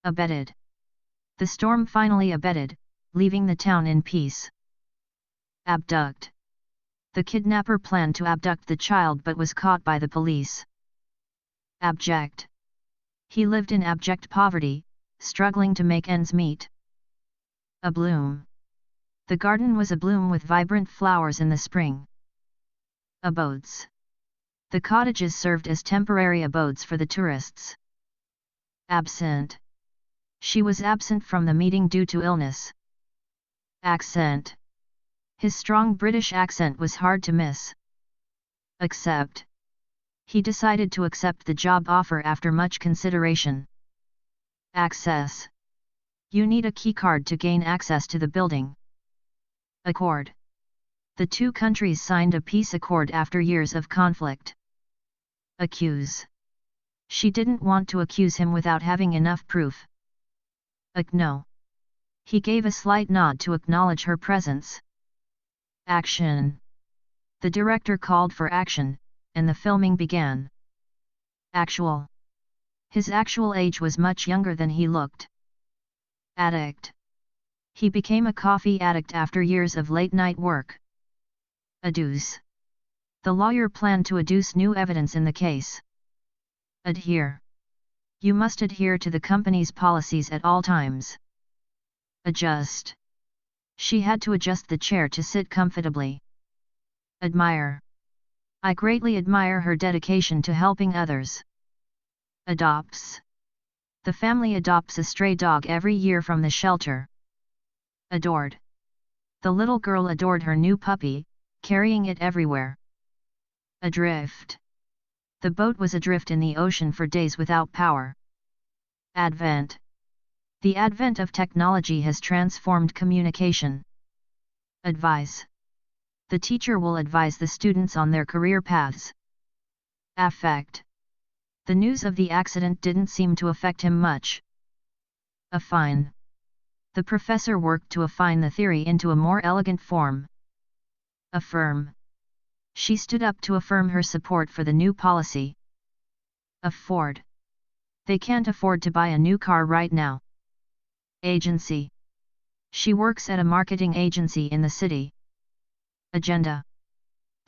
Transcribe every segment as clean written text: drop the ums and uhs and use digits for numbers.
Abated. The storm finally abated, leaving the town in peace. Abduct. The kidnapper planned to abduct the child but was caught by the police. Abject. He lived in abject poverty, struggling to make ends meet. Abloom. The garden was abloom with vibrant flowers in the spring. Abodes. The cottages served as temporary abodes for the tourists. Absent. She was absent from the meeting due to illness. Accent. His strong British accent was hard to miss. Accept. He decided to accept the job offer after much consideration. Access. You need a keycard to gain access to the building. Accord. The two countries signed a peace accord after years of conflict. Accuse. She didn't want to accuse him without having enough proof. No. He gave a slight nod to acknowledge her presence. Action. The director called for action, and the filming began. Actual. His actual age was much younger than he looked. Addict. He became a coffee addict after years of late-night work. Adduce. The lawyer planned to adduce new evidence in the case. Adhere. You must adhere to the company's policies at all times. Adjust. She had to adjust the chair to sit comfortably. Admire. I greatly admire her dedication to helping others. Adopts. The family adopts a stray dog every year from the shelter. Adored. The little girl adored her new puppy, carrying it everywhere. Adrift. The boat was adrift in the ocean for days without power. Advent. The advent of technology has transformed communication. Advise. The teacher will advise the students on their career paths. Affect. The news of the accident didn't seem to affect him much. Affine. The professor worked to affine the theory into a more elegant form. Affirm. She stood up to affirm her support for the new policy. Afford. They can't afford to buy a new car right now. Agency. She works at a marketing agency in the city. Agenda.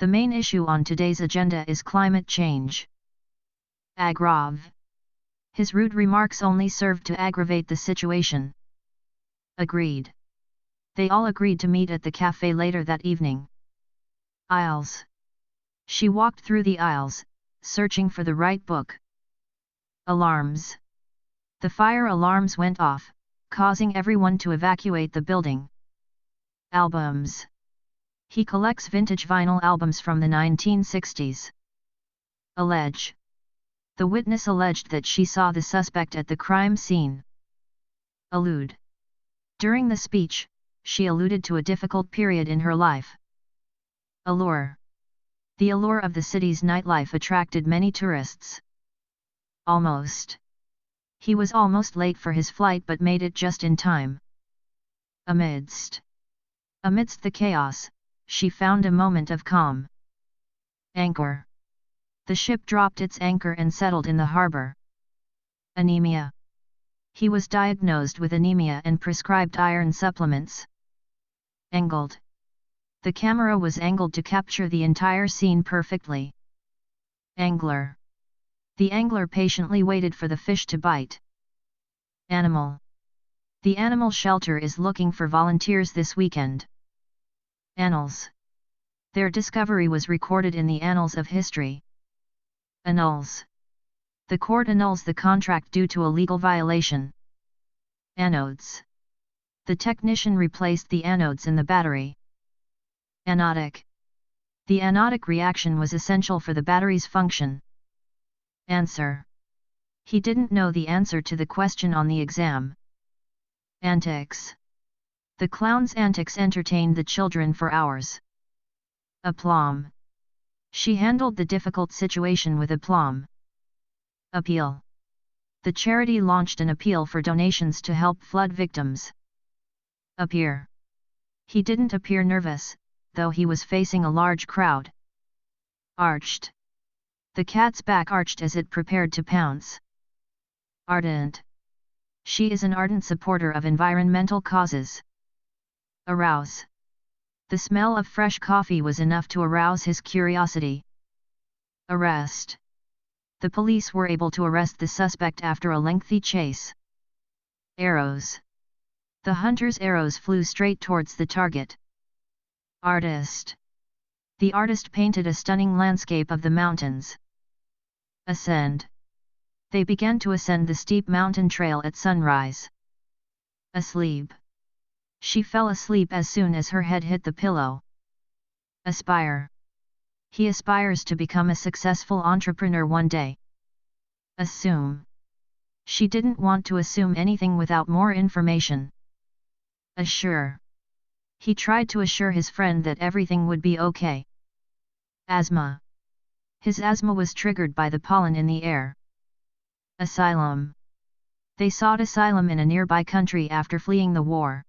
The main issue on today's agenda is climate change. Aggrave. His rude remarks only served to aggravate the situation. Agreed. They all agreed to meet at the cafe later that evening. Aisles. She walked through the aisles, searching for the right book. Alarms. The fire alarms went off, causing everyone to evacuate the building. Albums. He collects vintage vinyl albums from the 1960s. Allege. The witness alleged that she saw the suspect at the crime scene. Allude. During the speech, she alluded to a difficult period in her life. Allure. The allure of the city's nightlife attracted many tourists. Almost. He was almost late for his flight but made it just in time. Amidst. Amidst the chaos, she found a moment of calm. Anchor. The ship dropped its anchor and settled in the harbor. Anemia. He was diagnosed with anemia and prescribed iron supplements. Angled. The camera was angled to capture the entire scene perfectly. Angler. The angler patiently waited for the fish to bite. Animal. The animal shelter is looking for volunteers this weekend. Annals. Their discovery was recorded in the annals of history. Annuls. The court annuls the contract due to a legal violation. Anodes. The technician replaced the anodes in the battery. Anodic. The anodic reaction was essential for the battery's function. Answer. He didn't know the answer to the question on the exam. Antics. The clown's antics entertained the children for hours. Aplomb. She handled the difficult situation with aplomb. Appeal. The charity launched an appeal for donations to help flood victims. Appear. He didn't appear nervous, though he was facing a large crowd. Arched. The cat's back arched as it prepared to pounce. Ardent. She is an ardent supporter of environmental causes. Arouse. The smell of fresh coffee was enough to arouse his curiosity. Arrest. The police were able to arrest the suspect after a lengthy chase. Arrows. The hunter's arrows flew straight towards the target. Artist. The artist painted a stunning landscape of the mountains. Ascend. They began to ascend the steep mountain trail at sunrise. Asleep. She fell asleep as soon as her head hit the pillow. Aspire. He aspires to become a successful entrepreneur one day. Assume. She didn't want to assume anything without more information. Assure. He tried to assure his friend that everything would be okay. Asthma. His asthma was triggered by the pollen in the air. Asylum. They sought asylum in a nearby country after fleeing the war.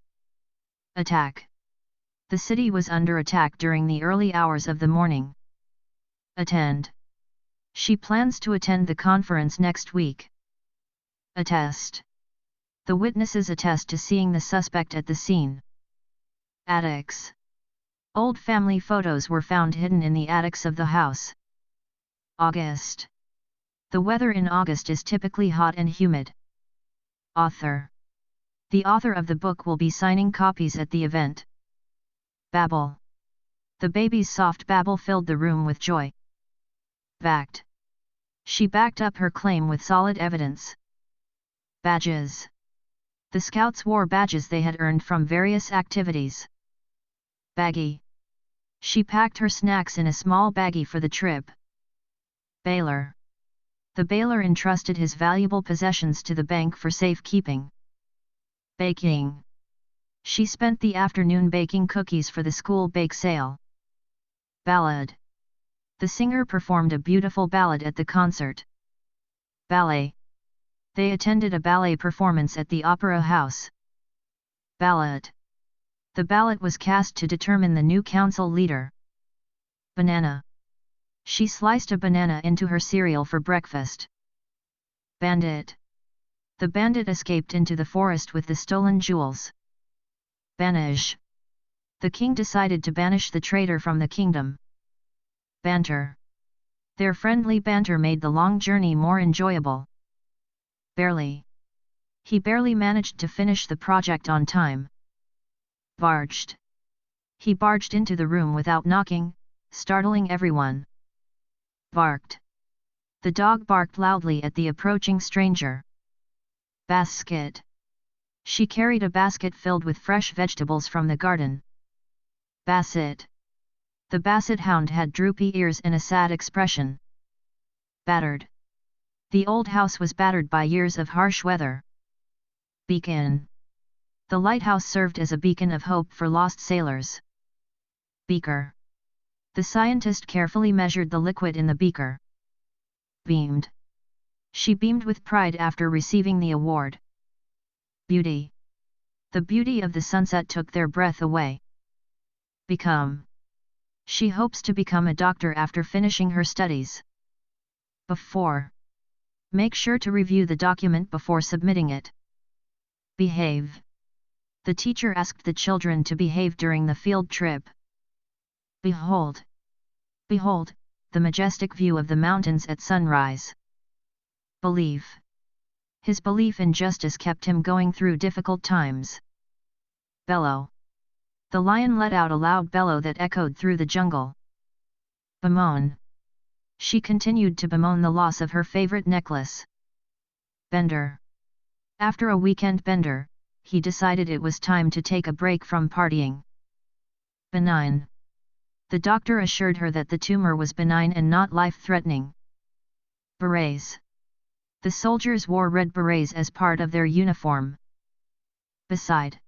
Attack. The city was under attack during the early hours of the morning. Attend. She plans to attend the conference next week. Attest. The witnesses attest to seeing the suspect at the scene. Attics. Old family photos were found hidden in the attics of the house. August. The weather in August is typically hot and humid. Author. The author of the book will be signing copies at the event. Babble. The baby's soft babble filled the room with joy. Backed. She backed up her claim with solid evidence. Badges. The scouts wore badges they had earned from various activities. Baggie. She packed her snacks in a small baggie for the trip. Baler. The baler entrusted his valuable possessions to the bank for safekeeping. Baking. She spent the afternoon baking cookies for the school bake sale. Ballad. The singer performed a beautiful ballad at the concert. Ballet. They attended a ballet performance at the Opera House. Ballot. The ballot was cast to determine the new council leader. Banana. She sliced a banana into her cereal for breakfast. Bandit. The bandit escaped into the forest with the stolen jewels. Banish. The king decided to banish the traitor from the kingdom. Banter. Their friendly banter made the long journey more enjoyable. Barely. He barely managed to finish the project on time. Barged. He barged into the room without knocking, startling everyone. Barked. The dog barked loudly at the approaching stranger. Basket. She carried a basket filled with fresh vegetables from the garden. Basset. The basset hound had droopy ears and a sad expression. Battered. The old house was battered by years of harsh weather. Beacon. The lighthouse served as a beacon of hope for lost sailors. Beaker. The scientist carefully measured the liquid in the beaker. Beamed. She beamed with pride after receiving the award. Beauty. The beauty of the sunset took their breath away. Become. She hopes to become a doctor after finishing her studies. Before. Make sure to review the document before submitting it. Behave. The teacher asked the children to behave during the field trip. Behold. Behold, the majestic view of the mountains at sunrise. Believe. His belief in justice kept him going through difficult times. Bellow. The lion let out a loud bellow that echoed through the jungle. Bemoan. She continued to bemoan the loss of her favorite necklace. Bender. After a weekend bender, he decided it was time to take a break from partying. Benign. The doctor assured her that the tumor was benign and not life-threatening. Berets. The soldiers wore red berets as part of their uniform. Beside.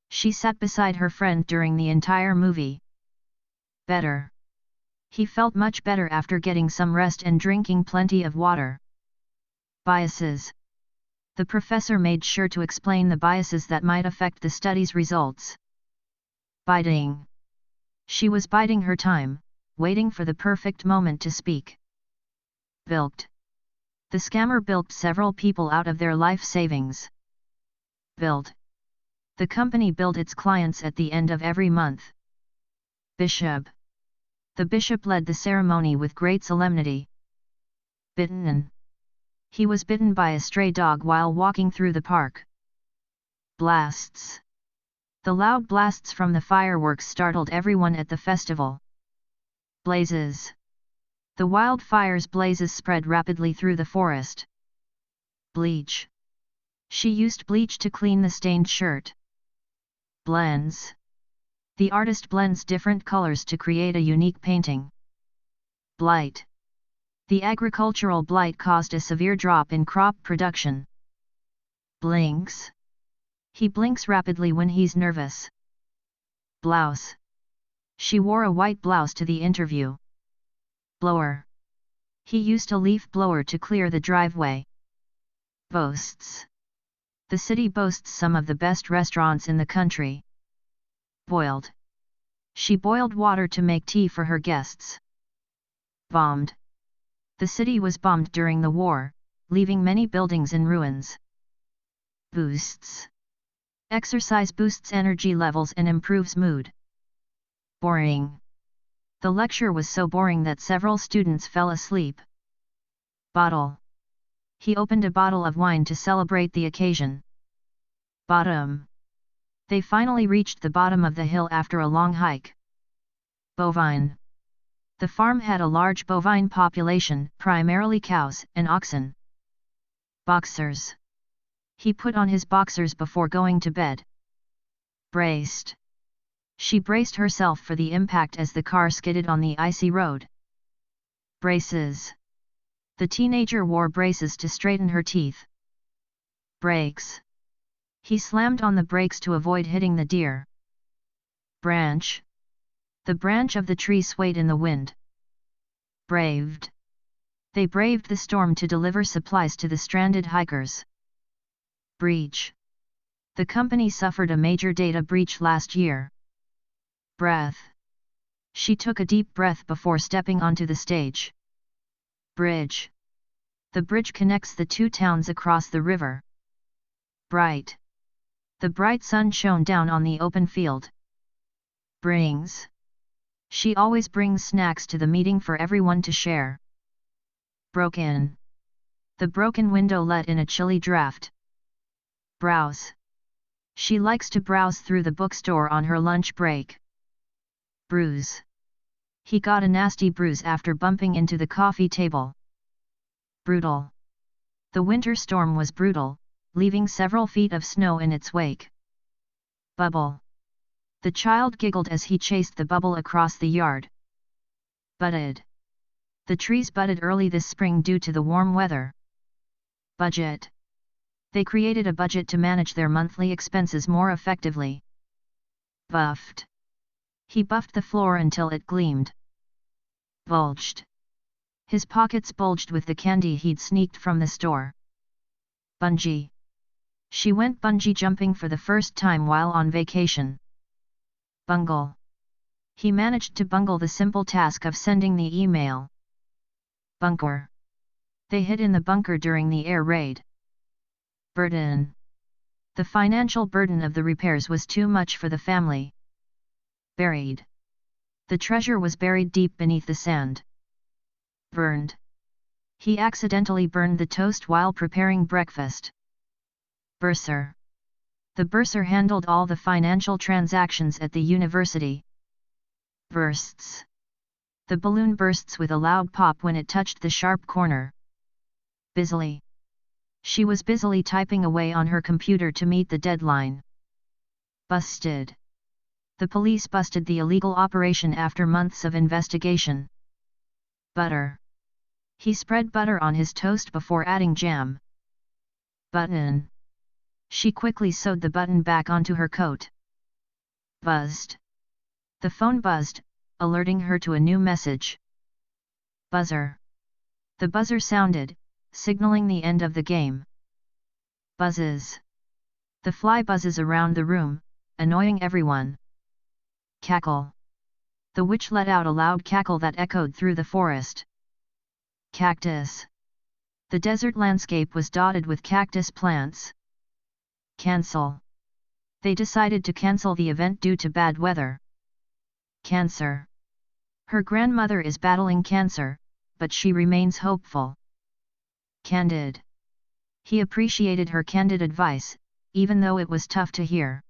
She sat beside her friend during the entire movie. Better. He felt much better after getting some rest and drinking plenty of water. Biases. The professor made sure to explain the biases that might affect the study's results. Biding. She was biding her time, waiting for the perfect moment to speak. Bilked. The scammer bilked several people out of their life savings. Billed. The company billed its clients at the end of every month. Bishop. The bishop led the ceremony with great solemnity. Bitten. He was bitten by a stray dog while walking through the park. Blasts. The loud blasts from the fireworks startled everyone at the festival. Blazes. The wildfires' blazes spread rapidly through the forest. Bleach. She used bleach to clean the stained shirt. Blends. The artist blends different colors to create a unique painting. Blight. The agricultural blight caused a severe drop in crop production. Blinks. He blinks rapidly when he's nervous. Blouse. She wore a white blouse to the interview. Blower. He used a leaf blower to clear the driveway. Boasts. The city boasts some of the best restaurants in the country. Boiled. She boiled water to make tea for her guests. Bombed. The city was bombed during the war, leaving many buildings in ruins. Boosts. Exercise boosts energy levels and improves mood. Boring. The lecture was so boring that several students fell asleep. Bottle. He opened a bottle of wine to celebrate the occasion. Bottom. They finally reached the bottom of the hill after a long hike. Bovine. The farm had a large bovine population, primarily cows and oxen. Boxers. He put on his boxers before going to bed. Braced. She braced herself for the impact as the car skidded on the icy road. Braces. The teenager wore braces to straighten her teeth. Brakes. He slammed on the brakes to avoid hitting the deer. Branch. The branch of the tree swayed in the wind. Braved. They braved the storm to deliver supplies to the stranded hikers. Breach. The company suffered a major data breach last year. Breath. She took a deep breath before stepping onto the stage. Bridge. The bridge connects the two towns across the river. Bright. The bright sun shone down on the open field. Brings. She always brings snacks to the meeting for everyone to share. Broken. The broken window let in a chilly draft. Browse. She likes to browse through the bookstore on her lunch break. Bruise. He got a nasty bruise after bumping into the coffee table. Brutal. The winter storm was brutal, leaving several feet of snow in its wake. Bubble. The child giggled as he chased the bubble across the yard. Budded. The trees budded early this spring due to the warm weather. Budget. They created a budget to manage their monthly expenses more effectively. Buffed. He buffed the floor until it gleamed. Bulged. His pockets bulged with the candy he'd sneaked from the store. Bungee. She went bungee jumping for the first time while on vacation. Bungle. He managed to bungle the simple task of sending the email. Bunker. They hid in the bunker during the air raid. Burden. The financial burden of the repairs was too much for the family. Buried. The treasure was buried deep beneath the sand. Burned. He accidentally burned the toast while preparing breakfast. Bursar. The bursar handled all the financial transactions at the university. Bursts. The balloon bursts with a loud pop when it touched the sharp corner. Busily. She was busily typing away on her computer to meet the deadline. Busted. The police busted the illegal operation after months of investigation. Butter. He spread butter on his toast before adding jam. Button. She quickly sewed the button back onto her coat. Buzzed. The phone buzzed, alerting her to a new message. Buzzer. The buzzer sounded, signaling the end of the game. Buzzes. The fly buzzes around the room, annoying everyone. Cackle. The witch let out a loud cackle that echoed through the forest. Cactus. The desert landscape was dotted with cactus plants. Cancel. They decided to cancel the event due to bad weather. Cancer. Her grandmother is battling cancer, but she remains hopeful. Candid. He appreciated her candid advice, even though it was tough to hear.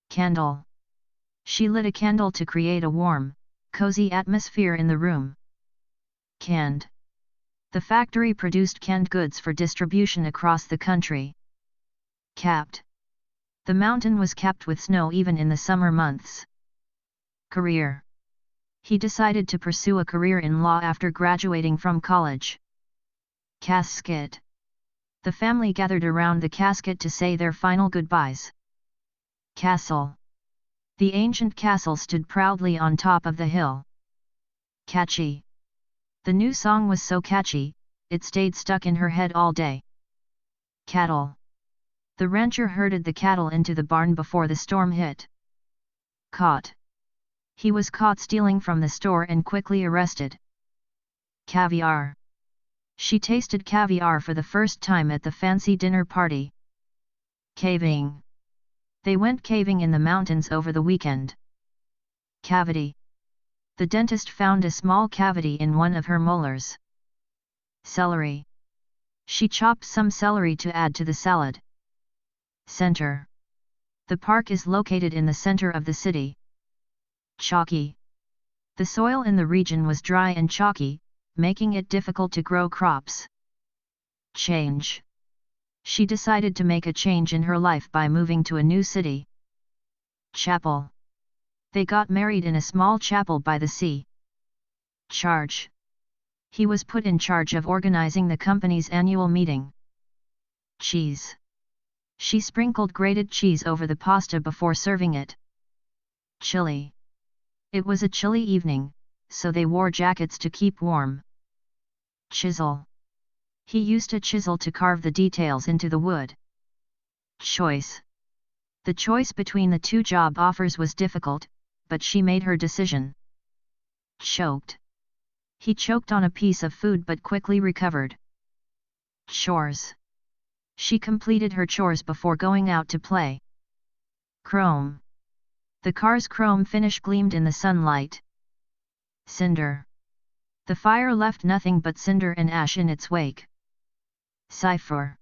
Candle. She lit a candle to create a warm, cozy atmosphere in the room. Canned. The factory produced canned goods for distribution across the country. Capped. The mountain was capped with snow even in the summer months. Career. He decided to pursue a career in law after graduating from college. Casket. The family gathered around the casket to say their final goodbyes. Castle. The ancient castle stood proudly on top of the hill. Catchy. The new song was so catchy, it stayed stuck in her head all day. Cattle. The rancher herded the cattle into the barn before the storm hit. Caught. He was caught stealing from the store and quickly arrested. Caviar. She tasted caviar for the first time at the fancy dinner party. Caving. They went caving in the mountains over the weekend. Cavity. The dentist found a small cavity in one of her molars. Celery. She chopped some celery to add to the salad. Center. The park is located in the center of the city. Chalky. The soil in the region was dry and chalky, making it difficult to grow crops. Change. She decided to make a change in her life by moving to a new city. Chapel. They got married in a small chapel by the sea. Charge. He was put in charge of organizing the company's annual meeting. Cheese. She sprinkled grated cheese over the pasta before serving it. Chilly. It was a chilly evening, so they wore jackets to keep warm. Chisel. He used a chisel to carve the details into the wood. Choice. The choice between the two job offers was difficult, but she made her decision. Choked. He choked on a piece of food but quickly recovered. Chores. She completed her chores before going out to play. Chrome. The car's chrome finish gleamed in the sunlight. Cinder. The fire left nothing but cinder and ash in its wake. Cipher.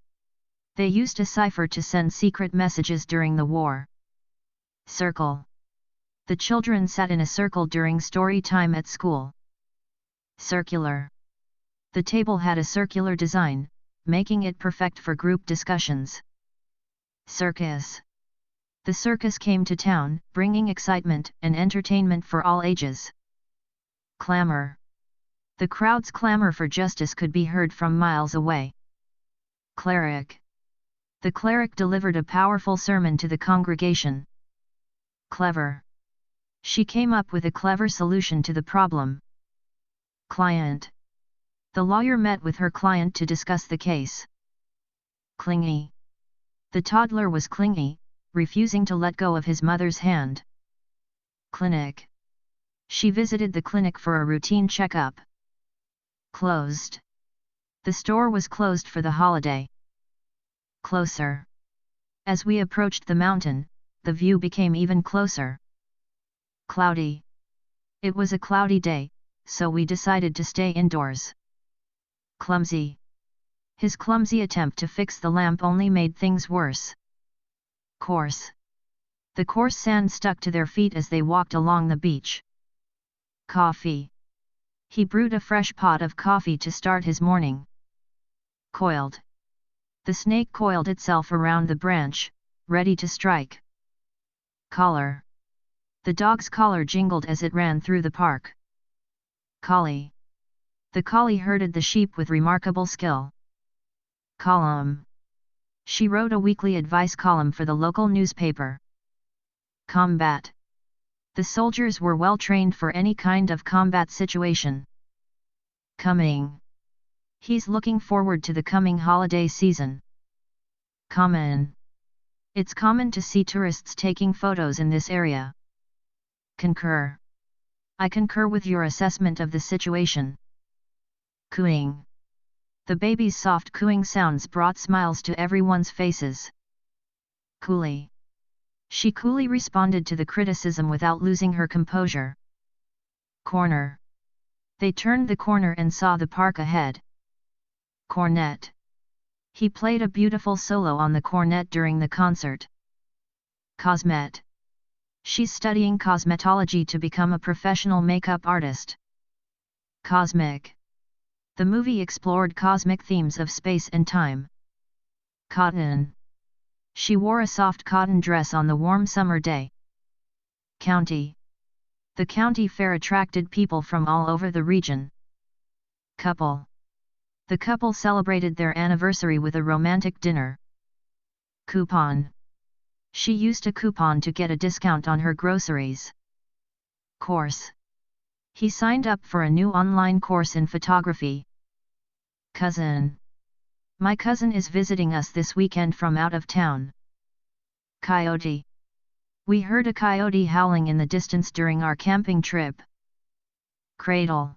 They used a cipher to send secret messages during the war. Circle. The children sat in a circle during story time at school. Circular. The table had a circular design, making it perfect for group discussions. Circus. The circus came to town, bringing excitement and entertainment for all ages. Clamor. The crowd's clamor for justice could be heard from miles away. Cleric. The cleric delivered a powerful sermon to the congregation. Clever. She came up with a clever solution to the problem. Client. The lawyer met with her client to discuss the case. Clingy. The toddler was clingy, refusing to let go of his mother's hand. Clinic. She visited the clinic for a routine checkup. Closed. The store was closed for the holiday. Closer. As we approached the mountain, the view became even closer. Cloudy. It was a cloudy day, so we decided to stay indoors. Clumsy. His clumsy attempt to fix the lamp only made things worse. Coarse. The coarse sand stuck to their feet as they walked along the beach. Coffee. He brewed a fresh pot of coffee to start his morning. Coiled. The snake coiled itself around the branch, ready to strike. Collar. The dog's collar jingled as it ran through the park. Collie. The collie herded the sheep with remarkable skill. Column. She wrote a weekly advice column for the local newspaper. Combat. The soldiers were well trained for any kind of combat situation. Coming. He's looking forward to the coming holiday season. Common. It's common to see tourists taking photos in this area. Concur. I concur with your assessment of the situation. Cooing. The baby's soft cooing sounds brought smiles to everyone's faces. Coolly. She coolly responded to the criticism without losing her composure. Corner. They turned the corner and saw the park ahead. Cornet. He played a beautiful solo on the cornet during the concert. Cosmet. She's studying cosmetology to become a professional makeup artist. Cosmic. The movie explored cosmic themes of space and time. Cotton. She wore a soft cotton dress on the warm summer day. County. The county fair attracted people from all over the region. Couple. The couple celebrated their anniversary with a romantic dinner. Coupon. She used a coupon to get a discount on her groceries. Course. He signed up for a new online course in photography. Cousin. My cousin is visiting us this weekend from out of town. Coyote. We heard a coyote howling in the distance during our camping trip. Cradle.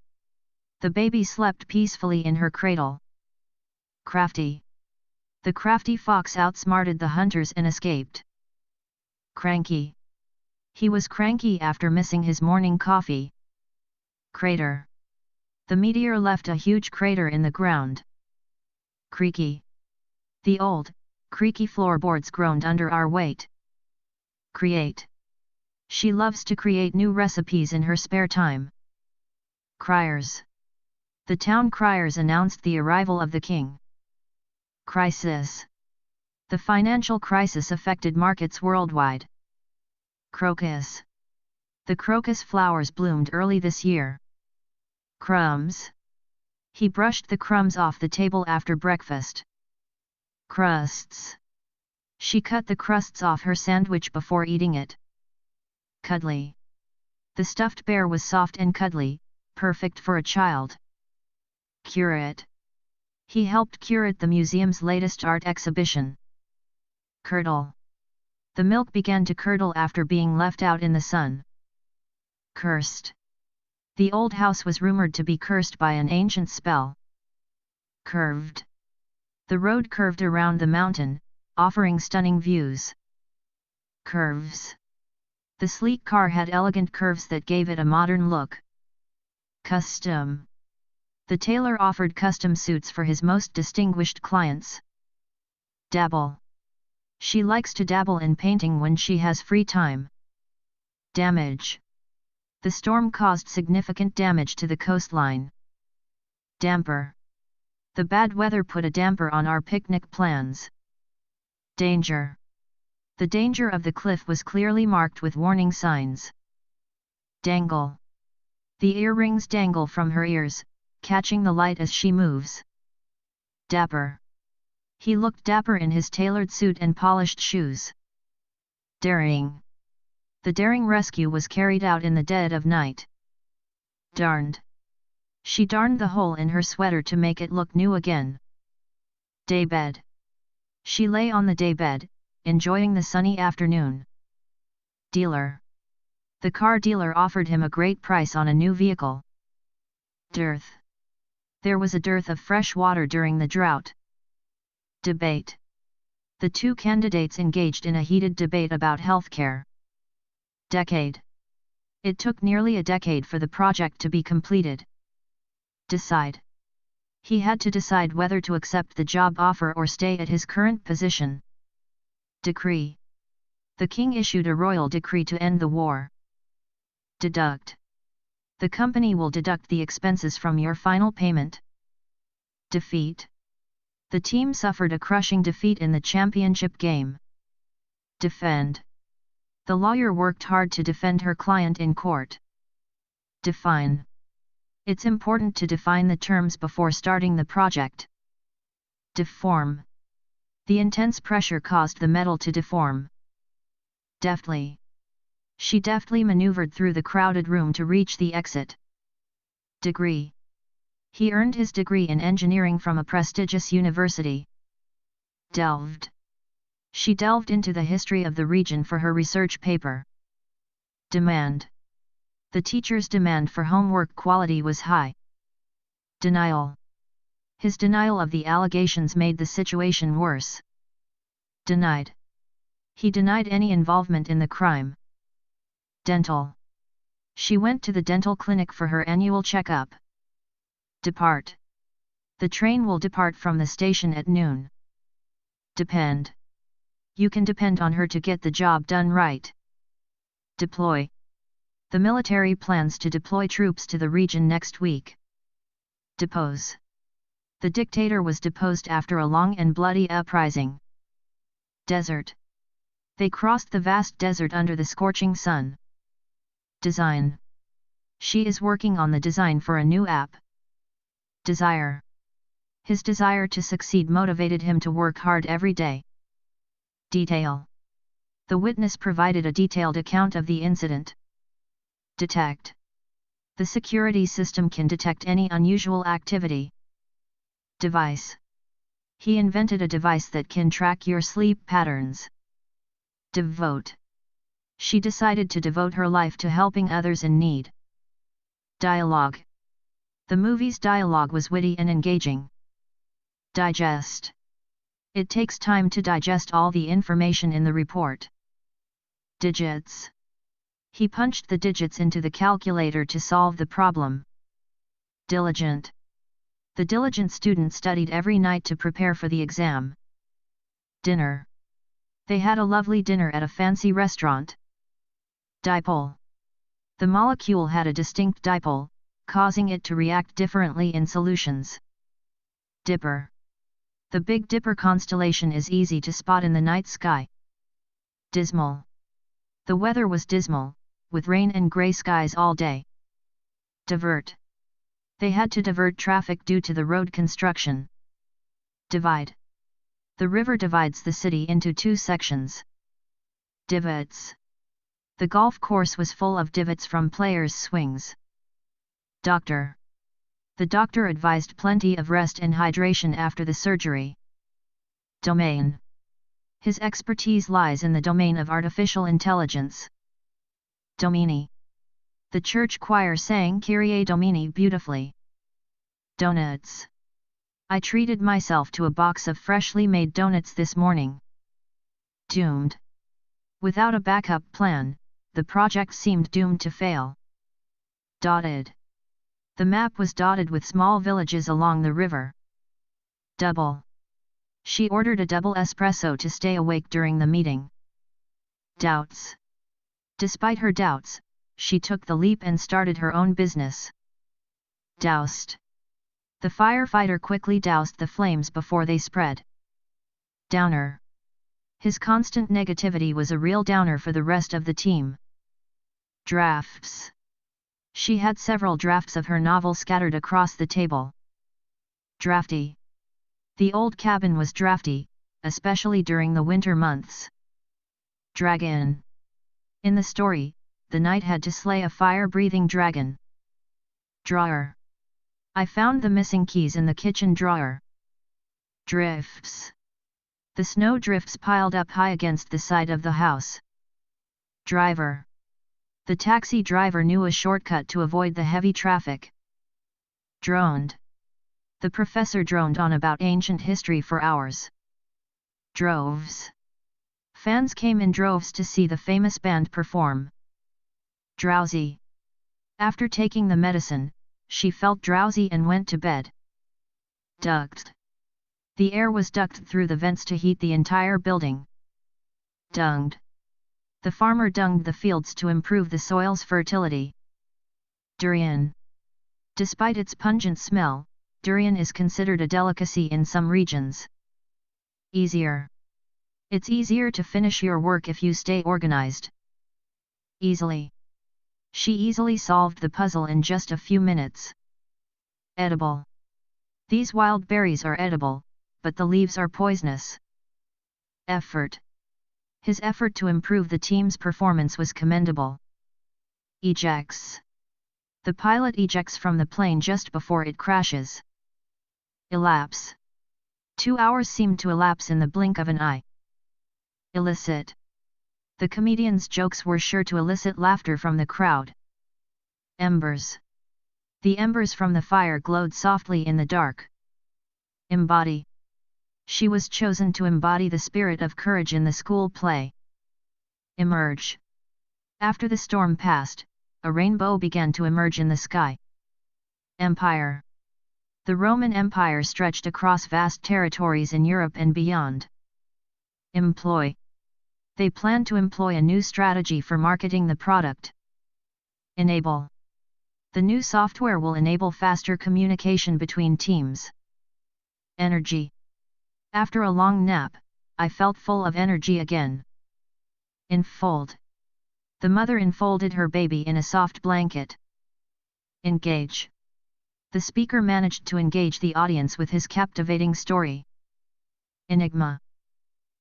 The baby slept peacefully in her cradle. Crafty. The crafty fox outsmarted the hunters and escaped. Cranky. He was cranky after missing his morning coffee. Crater. The meteor left a huge crater in the ground. Creaky. The old, creaky floorboards groaned under our weight. Create. She loves to create new recipes in her spare time. Criers. The town criers announced the arrival of the king. Crisis. The financial crisis affected markets worldwide. Crocus. The crocus flowers bloomed early this year. Crumbs. He brushed the crumbs off the table after breakfast. Crusts. She cut the crusts off her sandwich before eating it. Cuddly. The stuffed bear was soft and cuddly, perfect for a child. Curate. He helped curate the museum's latest art exhibition. Curdle. The milk began to curdle after being left out in the sun. Cursed. The old house was rumored to be cursed by an ancient spell. Curved. The road curved around the mountain, offering stunning views. Curves. The sleek car had elegant curves that gave it a modern look. Custom. The tailor offered custom suits for his most distinguished clients. Dabble. She likes to dabble in painting when she has free time. Damage. The storm caused significant damage to the coastline. Damper. The bad weather put a damper on our picnic plans. Danger. The danger of the cliff was clearly marked with warning signs. Dangle. The earrings dangle from her ears, catching the light as she moves. Dapper. He looked dapper in his tailored suit and polished shoes. Daring. The daring rescue was carried out in the dead of night. Darned. She darned the hole in her sweater to make it look new again. Daybed. She lay on the daybed, enjoying the sunny afternoon. Dealer. The car dealer offered him a great price on a new vehicle. Dearth. There was a dearth of fresh water during the drought. Debate. The two candidates engaged in a heated debate about healthcare. Decade. It took nearly a decade for the project to be completed. Decide. He had to decide whether to accept the job offer or stay at his current position. Decree. The king issued a royal decree to end the war. Deduct. The company will deduct the expenses from your final payment. Defeat. The team suffered a crushing defeat in the championship game. Defend. The lawyer worked hard to defend her client in court. Define. It's important to define the terms before starting the project. Deform. The intense pressure caused the metal to deform. Deftly. She deftly maneuvered through the crowded room to reach the exit. Degree. He earned his degree in engineering from a prestigious university. Delved. She delved into the history of the region for her research paper. Demand. The teacher's demand for homework quality was high. Denial. His denial of the allegations made the situation worse. Denied. He denied any involvement in the crime. Dental. She went to the dental clinic for her annual checkup. Depart. The train will depart from the station at noon. Depend. You can depend on her to get the job done right. Deploy. The military plans to deploy troops to the region next week. Depose. The dictator was deposed after a long and bloody uprising. Desert. They crossed the vast desert under the scorching sun. Design. She is working on the design for a new app. Desire. His desire to succeed motivated him to work hard every day. Detail. The witness provided a detailed account of the incident. Detect. The security system can detect any unusual activity. Device. He invented a device that can track your sleep patterns. Devote. She decided to devote her life to helping others in need. Dialogue. The movie's dialogue was witty and engaging. Digest. It takes time to digest all the information in the report. Digits. He punched the digits into the calculator to solve the problem. Diligent. The diligent student studied every night to prepare for the exam. Dinner. They had a lovely dinner at a fancy restaurant. Dipole. The molecule had a distinct dipole, causing it to react differently in solutions. Dipper. The Big Dipper constellation is easy to spot in the night sky. Dismal. The weather was dismal, with rain and grey skies all day. Divert. They had to divert traffic due to the road construction. Divide. The river divides the city into two sections. Divots. The golf course was full of divots from players' swings. Doctor. The doctor advised plenty of rest and hydration after the surgery. Domain. His expertise lies in the domain of artificial intelligence. Domini. The church choir sang Kyrie Domini beautifully. Donuts. I treated myself to a box of freshly made donuts this morning. Doomed. Without a backup plan, the project seemed doomed to fail. Dotted. The map was dotted with small villages along the river. Double. She ordered a double espresso to stay awake during the meeting. Doubts. Despite her doubts, she took the leap and started her own business. Doused. The firefighter quickly doused the flames before they spread. Downer. His constant negativity was a real downer for the rest of the team. Drafts. She had several drafts of her novel scattered across the table. Drafty. The old cabin was drafty, especially during the winter months. Dragon. In the story, the knight had to slay a fire-breathing dragon. Drawer. I found the missing keys in the kitchen drawer. Drifts. The snow drifts piled up high against the side of the house. Driver. The taxi driver knew a shortcut to avoid the heavy traffic. Droned. The professor droned on about ancient history for hours. Droves. Fans came in droves to see the famous band perform. Drowsy. After taking the medicine, she felt drowsy and went to bed. Duct. The air was ducted through the vents to heat the entire building. Dunged. The farmer dunged the fields to improve the soil's fertility. Durian. Despite its pungent smell, durian is considered a delicacy in some regions. Easier. It's easier to finish your work if you stay organized. Easily. She easily solved the puzzle in just a few minutes. Edible. These wild berries are edible, but the leaves are poisonous. Effort. His effort to improve the team's performance was commendable. Ejects. The pilot ejects from the plane just before it crashes. Elapse. 2 hours seemed to elapse in the blink of an eye. Elicit. The comedian's jokes were sure to elicit laughter from the crowd. Embers. The embers from the fire glowed softly in the dark. Embody. She was chosen to embody the spirit of courage in the school play. Emerge. After the storm passed, a rainbow began to emerge in the sky. Empire. The Roman Empire stretched across vast territories in Europe and beyond. Employ. They planned to employ a new strategy for marketing the product. Enable. The new software will enable faster communication between teams. Energy. After a long nap, I felt full of energy again. Enfold. The mother enfolded her baby in a soft blanket. Engage. The speaker managed to engage the audience with his captivating story. Enigma.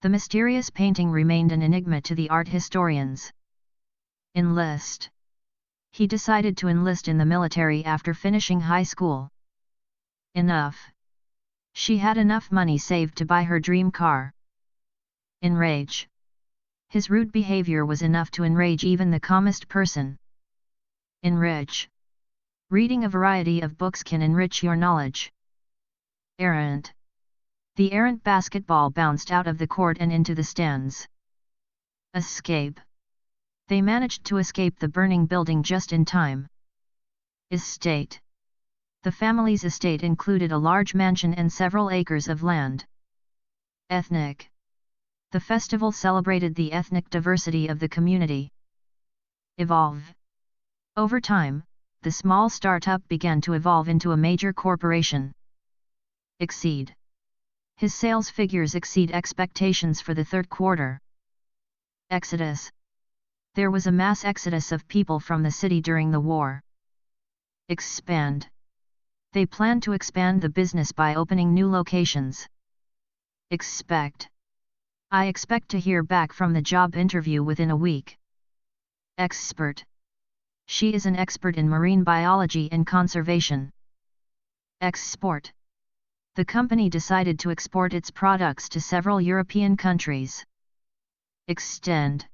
The mysterious painting remained an enigma to the art historians. Enlist. He decided to enlist in the military after finishing high school. Enough. She had enough money saved to buy her dream car. Enrage. His rude behavior was enough to enrage even the calmest person. Enrich. Reading a variety of books can enrich your knowledge. Errant. The errant basketball bounced out of the court and into the stands. Escape. They managed to escape the burning building just in time. Estate. The family's estate included a large mansion and several acres of land. Ethnic. The festival celebrated the ethnic diversity of the community. Evolve. Over time, the small startup began to evolve into a major corporation. Exceed. His sales figures exceed expectations for the third quarter. Exodus. There was a mass exodus of people from the city during the war. Expand. They plan to expand the business by opening new locations. Expect. I expect to hear back from the job interview within a week. Expert. She is an expert in marine biology and conservation. Export. The company decided to export its products to several European countries. Extend.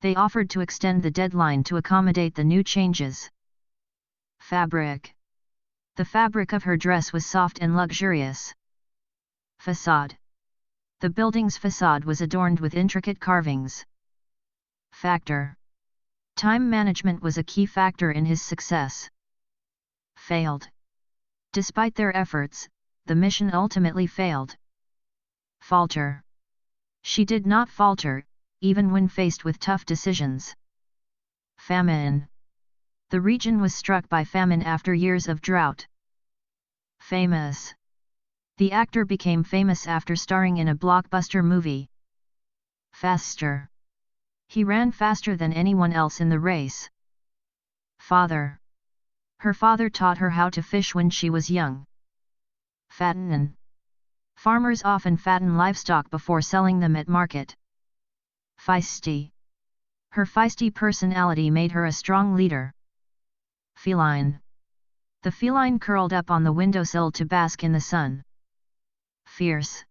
They offered to extend the deadline to accommodate the new changes. Fabric. The fabric of her dress was soft and luxurious. Facade. The building's facade was adorned with intricate carvings. Factor. Time management was a key factor in his success. Failed. Despite their efforts, the mission ultimately failed. Falter. She did not falter, even when faced with tough decisions. Famine. The region was struck by famine after years of drought. Famous. The actor became famous after starring in a blockbuster movie. Faster. He ran faster than anyone else in the race. Father. Her father taught her how to fish when she was young. Fatten. Farmers often fatten livestock before selling them at market. Feisty. Her feisty personality made her a strong leader. Feline. The feline curled up on the windowsill to bask in the sun. Fierce.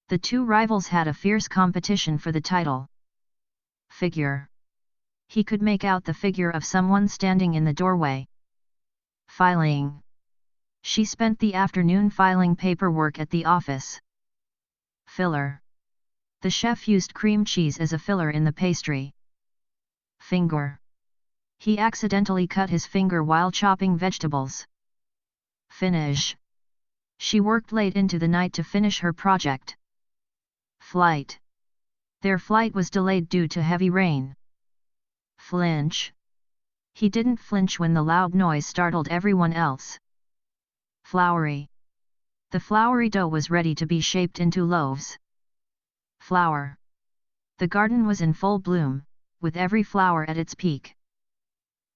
The two rivals had a fierce competition for the title. Figure. He could make out the figure of someone standing in the doorway. Filing. She spent the afternoon filing paperwork at the office. Filler. The chef used cream cheese as a filler in the pastry. Finger. He accidentally cut his finger while chopping vegetables. Finish. She worked late into the night to finish her project. Flight. Their flight was delayed due to heavy rain. Flinch. He didn't flinch when the loud noise startled everyone else. Floury. The floury dough was ready to be shaped into loaves. Flower. The garden was in full bloom, with every flower at its peak.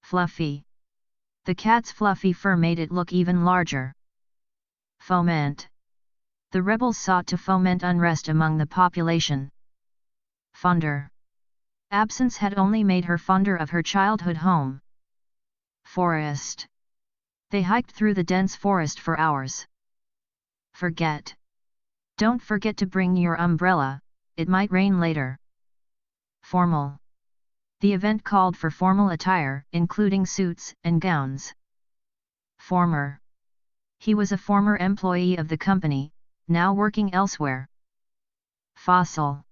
Fluffy. The cat's fluffy fur made it look even larger. Foment. The rebels sought to foment unrest among the population. Fonder. Absence had only made her fonder of her childhood home. Forest. They hiked through the dense forest for hours. Forget. Don't forget to bring your umbrella, it might rain later. Formal. The event called for formal attire, including suits and gowns. Former. He was a former employee of the company, now working elsewhere. Fossil.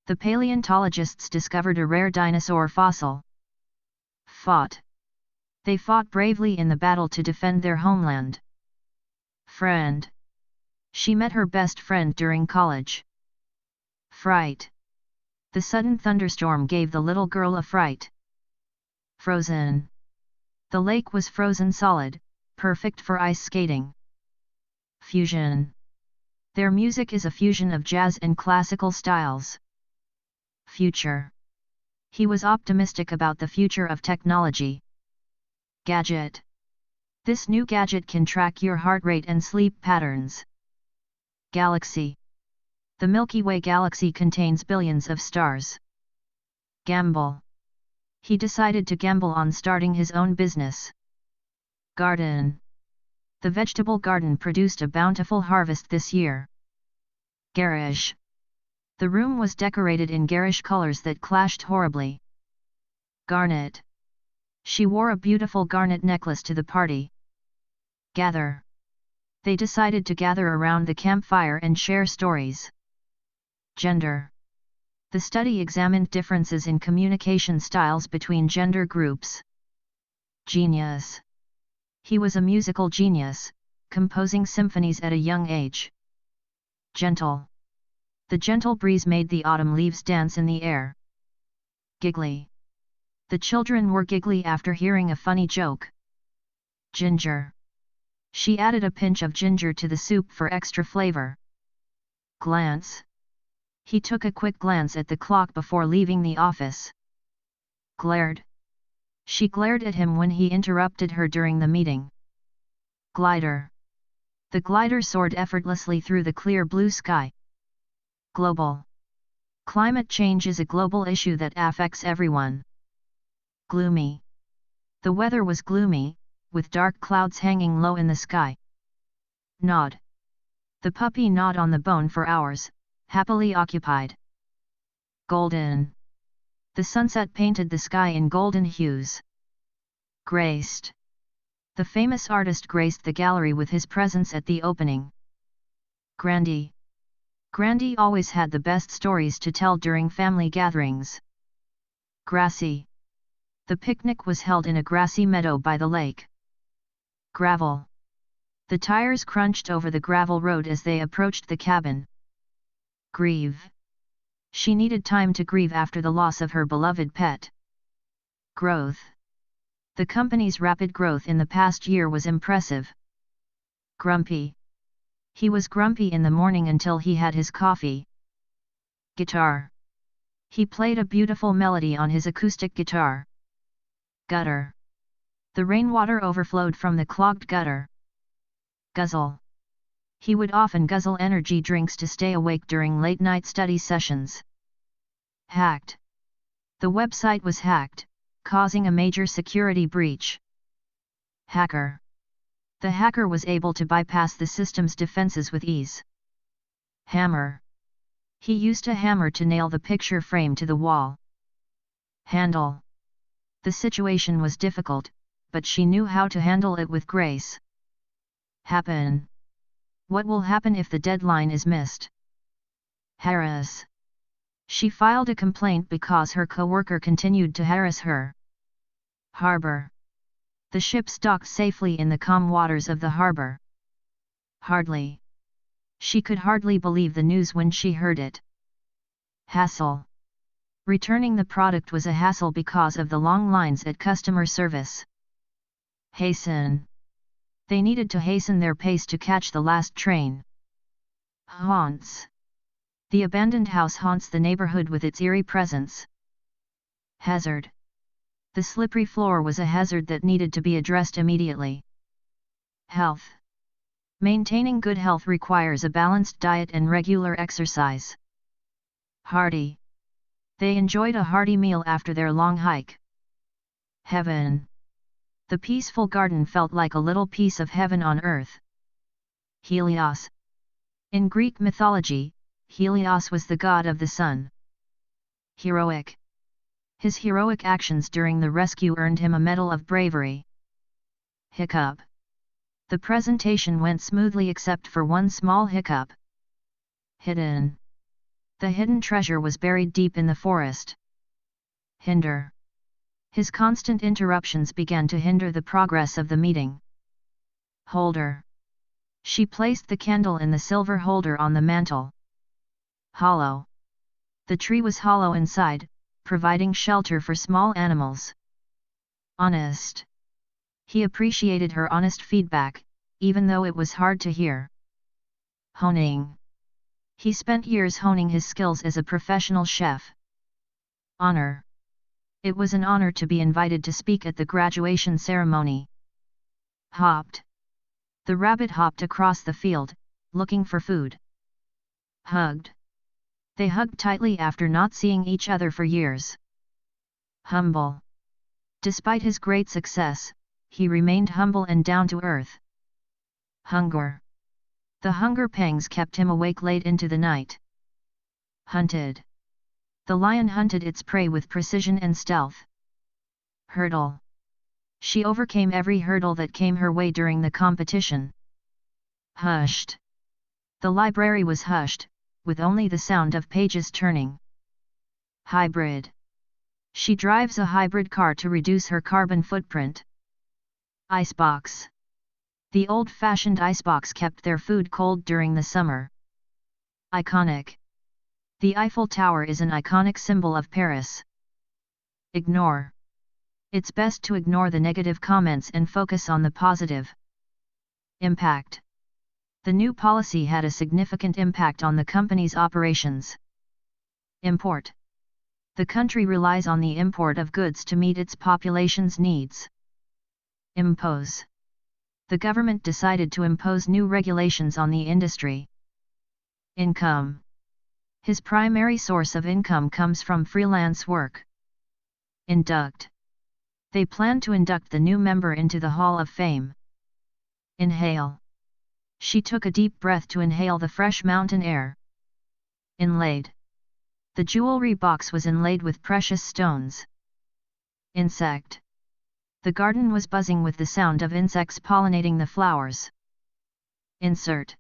The paleontologists discovered a rare dinosaur fossil. Fought. They fought bravely in the battle to defend their homeland. Friend. She met her best friend during college. Fright. The sudden thunderstorm gave the little girl a fright. Frozen. The lake was frozen solid, perfect for ice skating. Fusion. Their music is a fusion of jazz and classical styles. Future. He was optimistic about the future of technology. Gadget. This new gadget can track your heart rate and sleep patterns. Galaxy. The Milky Way galaxy contains billions of stars. Gamble. He decided to gamble on starting his own business. Garden. The vegetable garden produced a bountiful harvest this year. Garish. The room was decorated in garish colors that clashed horribly. Garnet. She wore a beautiful garnet necklace to the party. Gather. They decided to gather around the campfire and share stories. Gender. The study examined differences in communication styles between gender groups. Genius. He was a musical genius, composing symphonies at a young age. Gentle. The gentle breeze made the autumn leaves dance in the air. Giggly. The children were giggly after hearing a funny joke. Ginger. She added a pinch of ginger to the soup for extra flavor. Glance. He took a quick glance at the clock before leaving the office. Glared. She glared at him when he interrupted her during the meeting. Glider. The glider soared effortlessly through the clear blue sky. Global. Climate change is a global issue that affects everyone. Gloomy. The weather was gloomy, with dark clouds hanging low in the sky. Nod. The puppy gnawed on the bone for hours, happily occupied. Golden. The sunset painted the sky in golden hues. Graced. The famous artist graced the gallery with his presence at the opening. Grandy. Grandy always had the best stories to tell during family gatherings. Grassy. The picnic was held in a grassy meadow by the lake. Gravel. The tires crunched over the gravel road as they approached the cabin. Grieve. She needed time to grieve after the loss of her beloved pet. Growth. The company's rapid growth in the past year was impressive. Grumpy. He was grumpy in the morning until he had his coffee. Guitar. He played a beautiful melody on his acoustic guitar. Gutter. The rainwater overflowed from the clogged gutter. Guzzle. He would often guzzle energy drinks to stay awake during late-night study sessions. Hacked. The website was hacked, causing a major security breach. Hacker. The hacker was able to bypass the system's defenses with ease. Hammer. He used a hammer to nail the picture frame to the wall. Handle. The situation was difficult, but she knew how to handle it with grace. Happen. What will happen if the deadline is missed? Harass. She filed a complaint because her coworker continued to harass her. Harbor. The ship docked safely in the calm waters of the harbor. Hardly. She could hardly believe the news when she heard it. Hassle. Returning the product was a hassle because of the long lines at customer service. Hasten. They needed to hasten their pace to catch the last train. Haunts. The abandoned house haunts the neighborhood with its eerie presence. Hazard. The slippery floor was a hazard that needed to be addressed immediately. Health. Maintaining good health requires a balanced diet and regular exercise. Hearty. They enjoyed a hearty meal after their long hike. Heaven. The peaceful garden felt like a little piece of heaven on earth. Helios. In Greek mythology, Helios was the god of the sun. Heroic. His heroic actions during the rescue earned him a Medal of Bravery. Hiccup. The presentation went smoothly except for one small hiccup. Hidden. The hidden treasure was buried deep in the forest. Hinder. His constant interruptions began to hinder the progress of the meeting. Holder. She placed the candle in the silver holder on the mantel. Hollow. The tree was hollow inside, providing shelter for small animals. Honest. He appreciated her honest feedback, even though it was hard to hear. Honing. He spent years honing his skills as a professional chef. Honor. It was an honor to be invited to speak at the graduation ceremony. Hopped. The rabbit hopped across the field, looking for food. Hugged. They hugged tightly after not seeing each other for years. Humble. Despite his great success, he remained humble and down to earth. Hunger. The hunger pangs kept him awake late into the night. Hunted. The lion hunted its prey with precision and stealth. Hurdle. She overcame every hurdle that came her way during the competition. Hushed. The library was hushed, with only the sound of pages turning. Hybrid. She drives a hybrid car to reduce her carbon footprint. Icebox. The old-fashioned icebox kept their food cold during the summer. Iconic. The Eiffel Tower is an iconic symbol of Paris. Ignore. It's best to ignore the negative comments and focus on the positive. Impact. The new policy had a significant impact on the company's operations. Import. The country relies on the import of goods to meet its population's needs. Impose. The government decided to impose new regulations on the industry. Income. His primary source of income comes from freelance work. Induct. They plan to induct the new member into the Hall of Fame. Inhale. She took a deep breath to inhale the fresh mountain air. Inlaid. The jewelry box was inlaid with precious stones. Insect. The garden was buzzing with the sound of insects pollinating the flowers. Insert.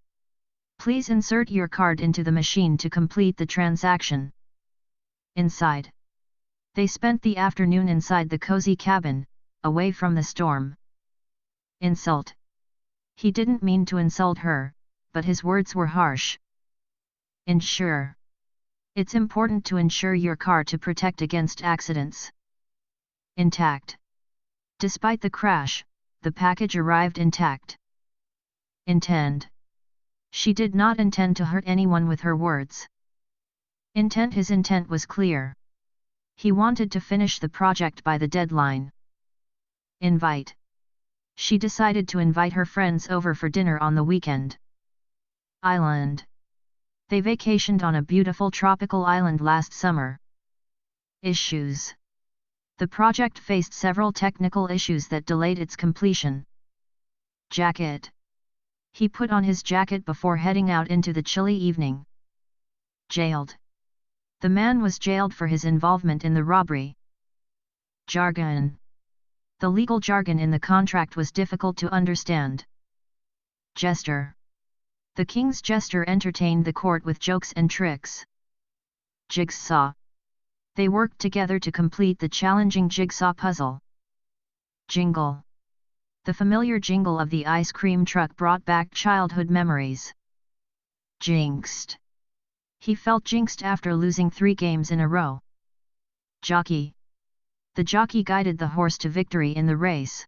Please insert your card into the machine to complete the transaction. Inside. They spent the afternoon inside the cozy cabin, away from the storm. Insult. He didn't mean to insult her, but his words were harsh. Insure. It's important to insure your car to protect against accidents. Intact. Despite the crash, the package arrived intact. Intend. She did not intend to hurt anyone with her words. Intent. His intent was clear. He wanted to finish the project by the deadline. Invite. She decided to invite her friends over for dinner on the weekend. Island. They vacationed on a beautiful tropical island last summer. Issues. The project faced several technical issues that delayed its completion. Jacket. He put on his jacket before heading out into the chilly evening. Jailed. The man was jailed for his involvement in the robbery. Jargon. The legal jargon in the contract was difficult to understand. Jester. The king's jester entertained the court with jokes and tricks. Jigsaw. They worked together to complete the challenging jigsaw puzzle. Jingle. The familiar jingle of the ice cream truck brought back childhood memories. Jinxed. He felt jinxed after losing 3 games in a row. Jockey. The jockey guided the horse to victory in the race.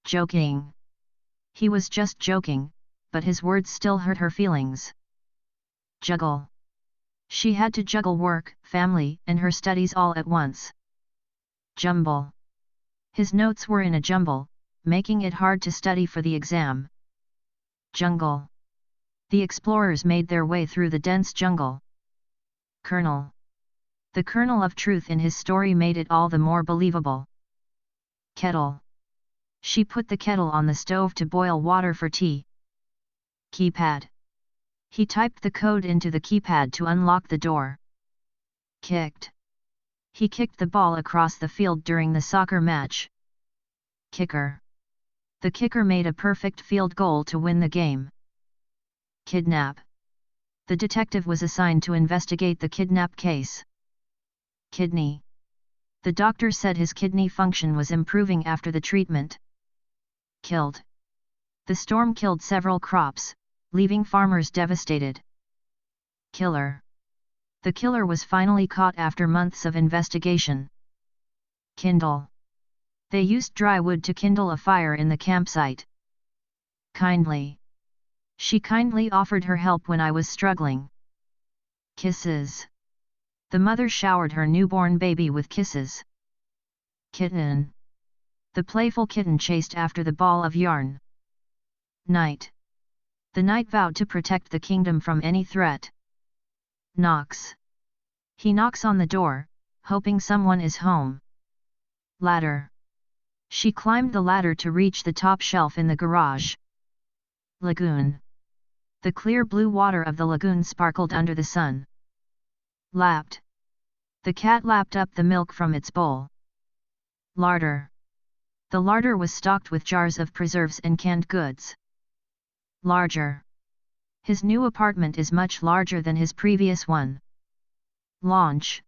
Joking. He was just joking, but his words still hurt her feelings. Juggle. She had to juggle work, family, and her studies all at once. Jumble. His notes were in a jumble, making it hard to study for the exam. Jungle. The explorers made their way through the dense jungle. Kernel. The kernel of truth in his story made it all the more believable. Kettle. She put the kettle on the stove to boil water for tea. Keypad. He typed the code into the keypad to unlock the door. Kicked. He kicked the ball across the field during the soccer match. Kicker. The kicker made a perfect field goal to win the game. Kidnap. The detective was assigned to investigate the kidnap case. Kidney. The doctor said his kidney function was improving after the treatment. Killed. The storm killed several crops, leaving farmers devastated. Killer. The killer was finally caught after months of investigation. Kindle. They used dry wood to kindle a fire in the campsite. Kindly. She kindly offered her help when I was struggling. Kisses. The mother showered her newborn baby with kisses. Kitten. The playful kitten chased after the ball of yarn. Knight. The knight vowed to protect the kingdom from any threat. Knocks. He knocks on the door, hoping someone is home. Ladder. She climbed the ladder to reach the top shelf in the garage. Lagoon. The clear blue water of the lagoon sparkled under the sun. Lapped. The cat lapped up the milk from its bowl. Larder. The larder was stocked with jars of preserves and canned goods. Larger. His new apartment is much larger than his previous one. Launch.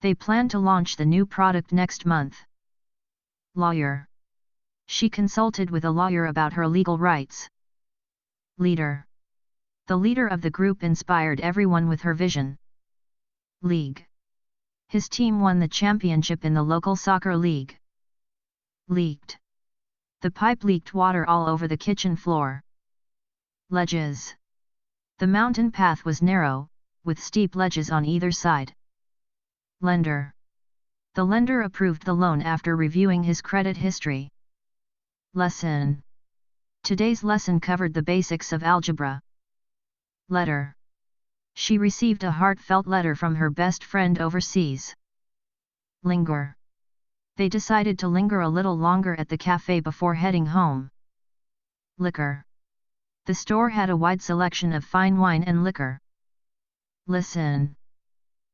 They plan to launch the new product next month. Lawyer. She consulted with a lawyer about her legal rights. Leader. The leader of the group inspired everyone with her vision. League. His team won the championship in the local soccer league. Leaked. The pipe leaked water all over the kitchen floor. Ledges. The mountain path was narrow, with steep ledges on either side. Lender. The lender approved the loan after reviewing his credit history. Lesson. Today's lesson covered the basics of algebra. Letter. She received a heartfelt letter from her best friend overseas. Linger. They decided to linger a little longer at the cafe before heading home. Liquor. The store had a wide selection of fine wine and liquor. Listen.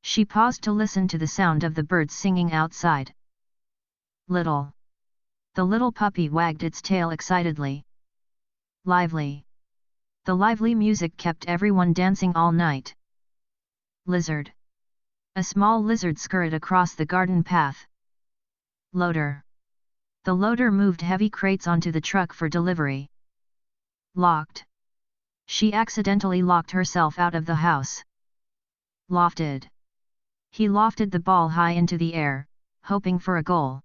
She paused to listen to the sound of the birds singing outside. Little. The little puppy wagged its tail excitedly. Lively. The lively music kept everyone dancing all night. Lizard. A small lizard scurried across the garden path. Loader. The loader moved heavy crates onto the truck for delivery. Locked. She accidentally locked herself out of the house. Lofted. He lofted the ball high into the air, hoping for a goal.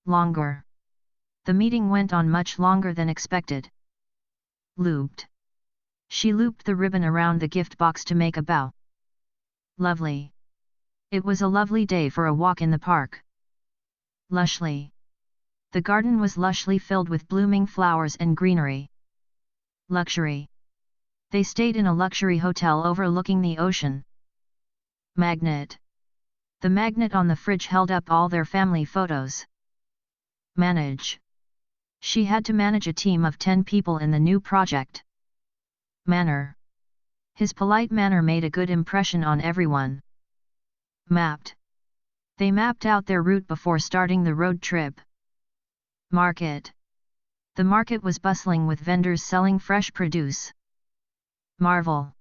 Longer. The meeting went on much longer than expected. Looped. She looped the ribbon around the gift box to make a bow. Lovely. It was a lovely day for a walk in the park. Lushly. The garden was lushly filled with blooming flowers and greenery. Luxury. They stayed in a luxury hotel overlooking the ocean. Magnet. The magnet on the fridge held up all their family photos. Manage. She had to manage a team of 10 people in the new project. Manner. His polite manner made a good impression on everyone. Mapped. They mapped out their route before starting the road trip. Market. The market was bustling with vendors selling fresh produce. Marvel.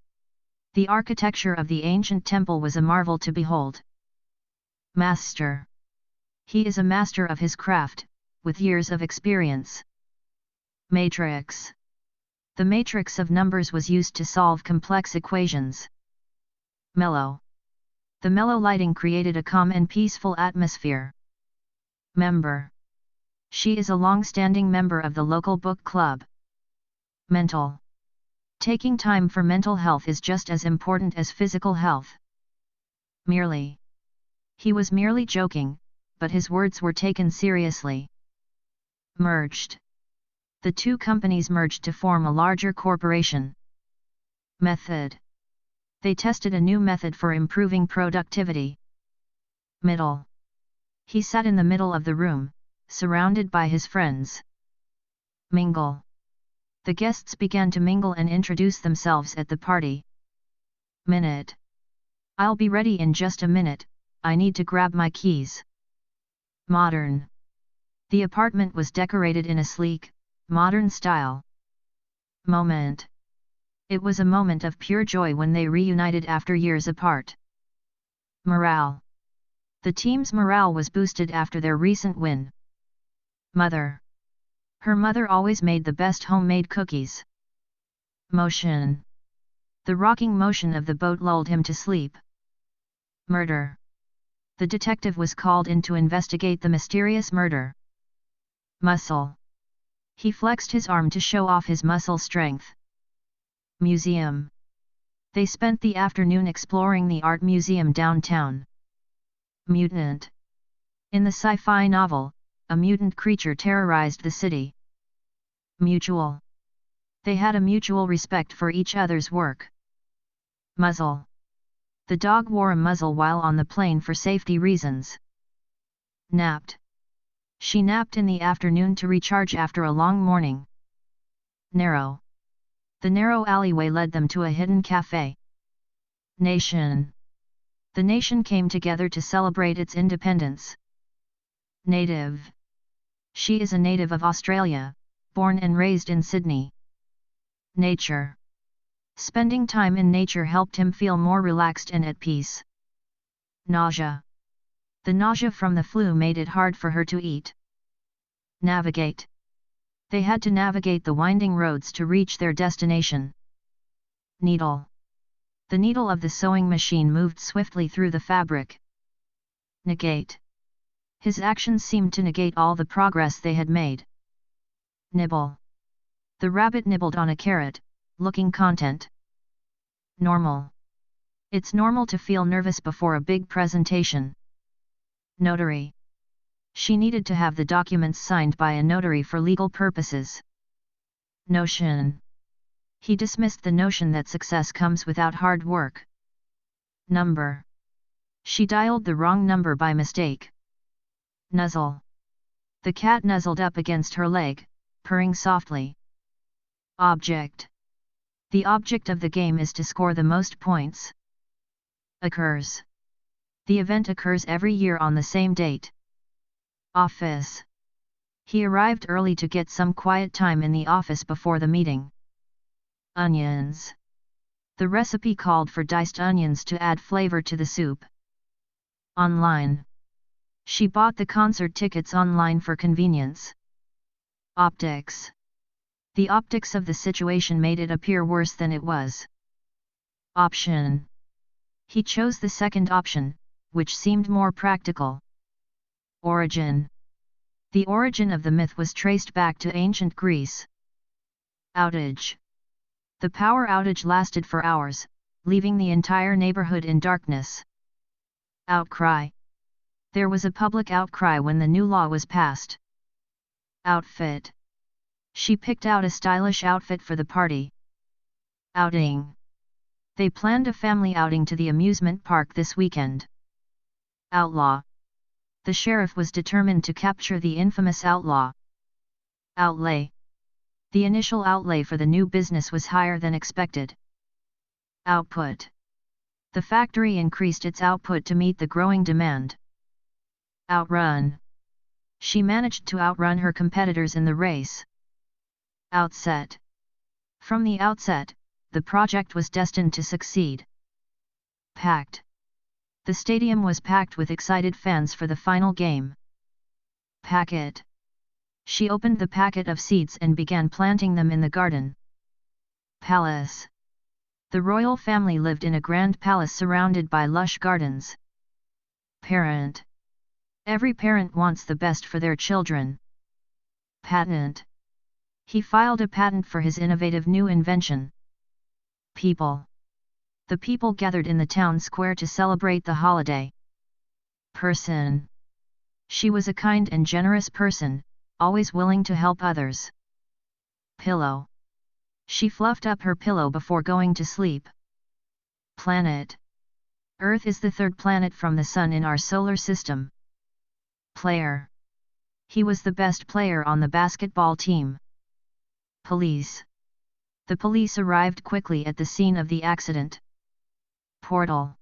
The architecture of the ancient temple was a marvel to behold. Master. He is a master of his craft, with years of experience. Matrix. The matrix of numbers was used to solve complex equations. Mellow. The mellow lighting created a calm and peaceful atmosphere. Member. She is a long-standing member of the local book club. Mental. Taking time for mental health is just as important as physical health. Merely. He was merely joking, but his words were taken seriously. Merged. The two companies merged to form a larger corporation. Method. They tested a new method for improving productivity. Middle. He sat in the middle of the room, surrounded by his friends. Mingle. The guests began to mingle and introduce themselves at the party. Minute. I'll be ready in just a minute, I need to grab my keys. Modern. The apartment was decorated in a sleek, modern style. Moment. It was a moment of pure joy when they reunited after years apart. Morale. The team's morale was boosted after their recent win. Mother. Her mother always made the best homemade cookies. Motion. The rocking motion of the boat lulled him to sleep. Murder. The detective was called in to investigate the mysterious murder. Muscle. He flexed his arm to show off his muscle strength. Museum. They spent the afternoon exploring the art museum downtown. Mutant. In the sci-fi novel, a mutant creature terrorized the city. Mutual. They had a mutual respect for each other's work. Muzzle. The dog wore a muzzle while on the plane for safety reasons. Napped. She napped in the afternoon to recharge after a long morning. Narrow. The narrow alleyway led them to a hidden cafe. Nation. The nation came together to celebrate its independence. Native. She is a native of Australia, born and raised in Sydney. Nature. Spending time in nature helped him feel more relaxed and at peace. Nausea. The nausea from the flu made it hard for her to eat. Navigate. They had to navigate the winding roads to reach their destination. Needle. The needle of the sewing machine moved swiftly through the fabric. Negate. His actions seemed to negate all the progress they had made. Nibble. The rabbit nibbled on a carrot, looking content. Normal. It's normal to feel nervous before a big presentation. Notary. She needed to have the documents signed by a notary for legal purposes. Notion. He dismissed the notion that success comes without hard work. Number. She dialed the wrong number by mistake. Nuzzle. The cat nuzzled up against her leg, purring softly. Object. The object of the game is to score the most points. Occurs. The event occurs every year on the same date. Office. He arrived early to get some quiet time in the office before the meeting. Onions. The recipe called for diced onions to add flavor to the soup. Online. She bought the concert tickets online for convenience. Optics. The optics of the situation made it appear worse than it was. Option. He chose the second option, which seemed more practical. Origin. The origin of the myth was traced back to ancient Greece. Outage. The power outage lasted for hours, leaving the entire neighborhood in darkness. Outcry. There was a public outcry when the new law was passed. Outfit. She picked out a stylish outfit for the party. Outing. They planned a family outing to the amusement park this weekend. Outlaw. The sheriff was determined to capture the infamous outlaw. Outlay. The initial outlay for the new business was higher than expected. Output. The factory increased its output to meet the growing demand. Outrun. She managed to outrun her competitors in the race. Outset. From the outset, the project was destined to succeed. Packed. The stadium was packed with excited fans for the final game. Packet. She opened the packet of seeds and began planting them in the garden. Palace. The royal family lived in a grand palace surrounded by lush gardens. Parent. Every parent wants the best for their children. Patent. He filed a patent for his innovative new invention. People. The people gathered in the town square to celebrate the holiday. Person. She was a kind and generous person, always willing to help others. Pillow. She fluffed up her pillow before going to sleep. Planet. Earth is the third planet from the Sun in our solar system. Player. He was the best player on the basketball team. Police. The police arrived quickly at the scene of the accident. Portal.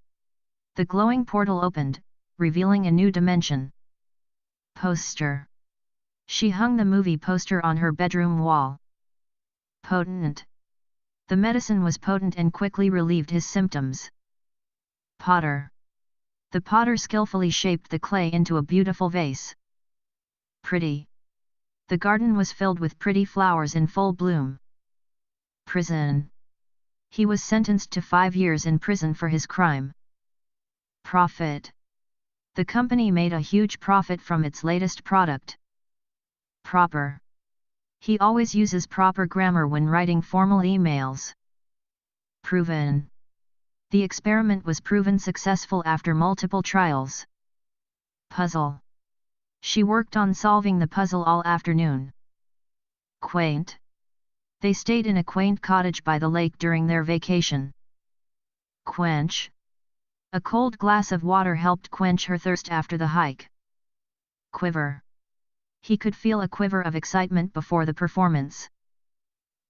The glowing portal opened, revealing a new dimension. Poster. She hung the movie poster on her bedroom wall. Potent. The medicine was potent and quickly relieved his symptoms. Potter. The potter skillfully shaped the clay into a beautiful vase. Pretty. The garden was filled with pretty flowers in full bloom. Prison. He was sentenced to 5 years in prison for his crime. Profit. The company made a huge profit from its latest product. Proper. He always uses proper grammar when writing formal emails. Proven. The experiment was proven successful after multiple trials. Puzzle. She worked on solving the puzzle all afternoon. Quaint. They stayed in a quaint cottage by the lake during their vacation. Quench. A cold glass of water helped quench her thirst after the hike. Quiver. He could feel a quiver of excitement before the performance.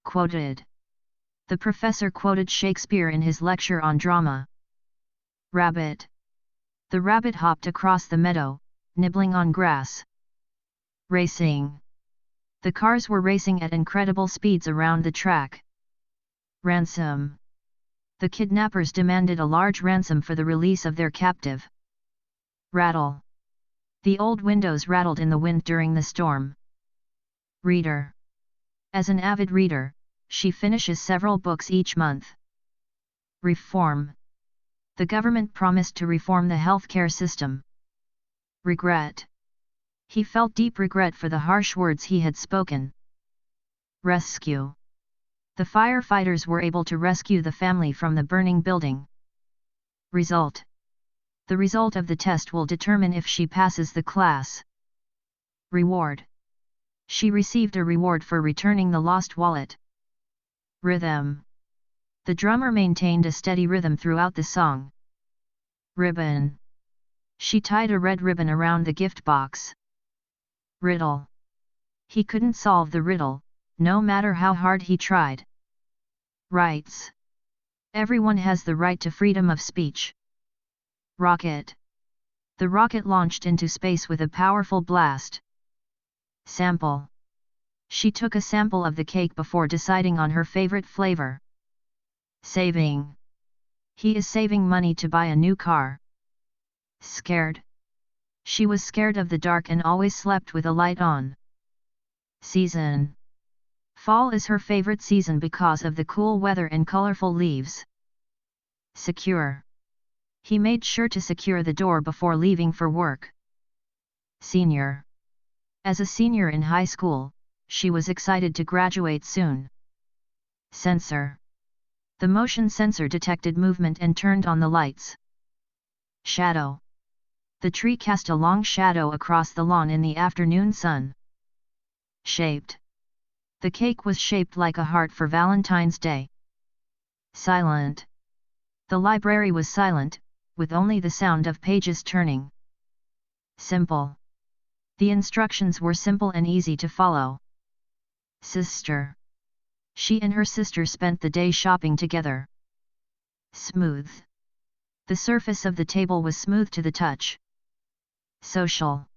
Quoted. The professor quoted Shakespeare in his lecture on drama. Rabbit. The rabbit hopped across the meadow, nibbling on grass. Racing. The cars were racing at incredible speeds around the track. Ransom. The kidnappers demanded a large ransom for the release of their captive. Rattle. The old windows rattled in the wind during the storm. Reader. As an avid reader, she finishes several books each month. Reform. The government promised to reform the healthcare system. Regret. He felt deep regret for the harsh words he had spoken. Rescue. The firefighters were able to rescue the family from the burning building. Result. The result of the test will determine if she passes the class. Reward. She received a reward for returning the lost wallet. Rhythm. The drummer maintained a steady rhythm throughout the song. Ribbon. She tied a red ribbon around the gift box. Riddle. He couldn't solve the riddle, no matter how hard he tried. Rights. Everyone has the right to freedom of speech. Rocket. The rocket launched into space with a powerful blast. Sample. She took a sample of the cake before deciding on her favorite flavor. Saving. He is saving money to buy a new car. Scared. She was scared of the dark and always slept with a light on. Season. Fall is her favorite season because of the cool weather and colorful leaves. Secure. He made sure to secure the door before leaving for work. Senior. As a senior in high school, she was excited to graduate soon. Sensor. The motion sensor detected movement and turned on the lights. Shadow. The tree cast a long shadow across the lawn in the afternoon sun. Shaped. The cake was shaped like a heart for Valentine's Day. Silent. The library was silent, with only the sound of pages turning. Simple. The instructions were simple and easy to follow. Sister. She and her sister spent the day shopping together. Smooth. The surface of the table was smooth to the touch. Social.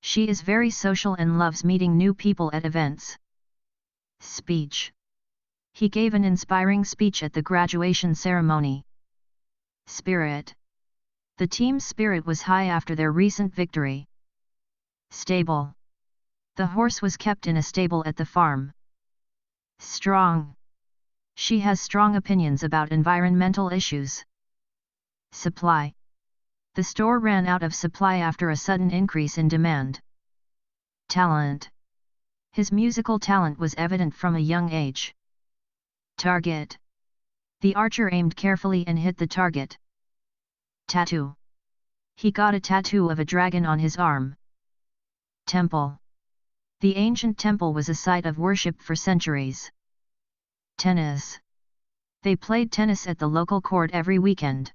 She is very social and loves meeting new people at events. Speech. He gave an inspiring speech at the graduation ceremony. Spirit. The team's spirit was high after their recent victory. Stable. The horse was kept in a stable at the farm. Strong. She has strong opinions about environmental issues. Supply. The store ran out of supply after a sudden increase in demand. Talent. His musical talent was evident from a young age. Target. The archer aimed carefully and hit the target. Tattoo. He got a tattoo of a dragon on his arm. Temple. The ancient temple was a site of worship for centuries. Tennis. They played tennis at the local court every weekend.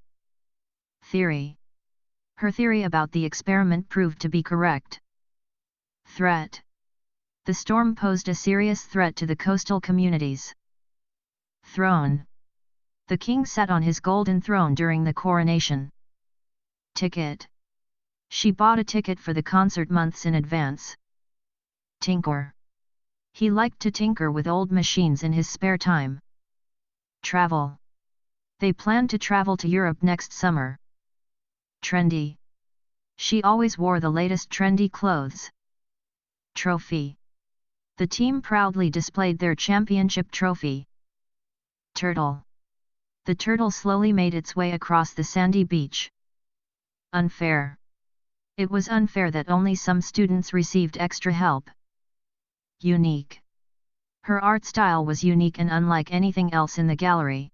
Theory. Her theory about the experiment proved to be correct. Threat. The storm posed a serious threat to the coastal communities. Throne. The king sat on his golden throne during the coronation. Ticket. She bought a ticket for the concert months in advance. Tinker. He liked to tinker with old machines in his spare time. Travel. They planned to travel to Europe next summer. Trendy. She always wore the latest trendy clothes. Trophy. The team proudly displayed their championship trophy. Turtle. The turtle slowly made its way across the sandy beach. Unfair. It was unfair that only some students received extra help. Unique. Her art style was unique and unlike anything else in the gallery.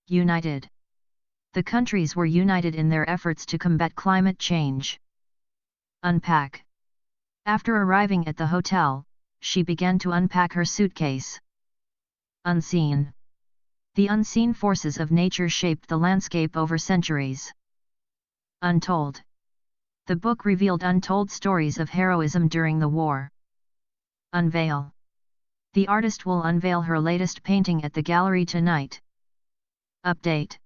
United. The countries were united in their efforts to combat climate change. Unpack. After arriving at the hotel, she began to unpack her suitcase. Unseen. The unseen forces of nature shaped the landscape over centuries. Untold. The book revealed untold stories of heroism during the war. Unveil. The artist will unveil her latest painting at the gallery tonight. Update.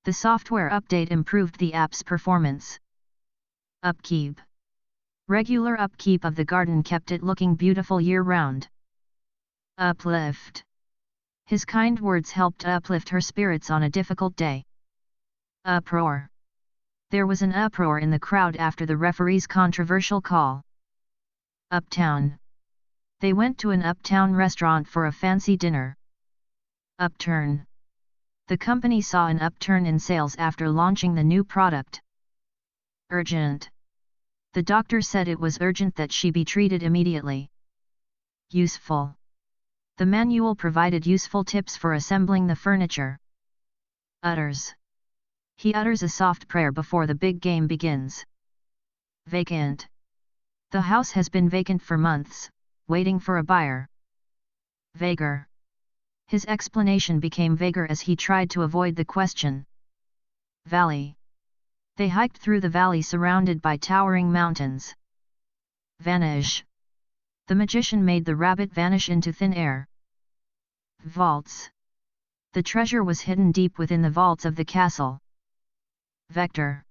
The software update improved the app's performance. Upkeep. Regular upkeep of the garden kept it looking beautiful year-round. Uplift. His kind words helped uplift her spirits on a difficult day. Uproar. There was an uproar in the crowd after the referee's controversial call. Uptown. They went to an uptown restaurant for a fancy dinner. Upturn. The company saw an upturn in sales after launching the new product. Urgent. The doctor said it was urgent that she be treated immediately. Useful. The manual provided useful tips for assembling the furniture. Utters. He utters a soft prayer before the big game begins. Vacant. The house has been vacant for months, waiting for a buyer. Vaguer. His explanation became vaguer as he tried to avoid the question. Valley. They hiked through the valley surrounded by towering mountains. Vanish. The magician made the rabbit vanish into thin air. Vaults. The treasure was hidden deep within the vaults of the castle. Vector.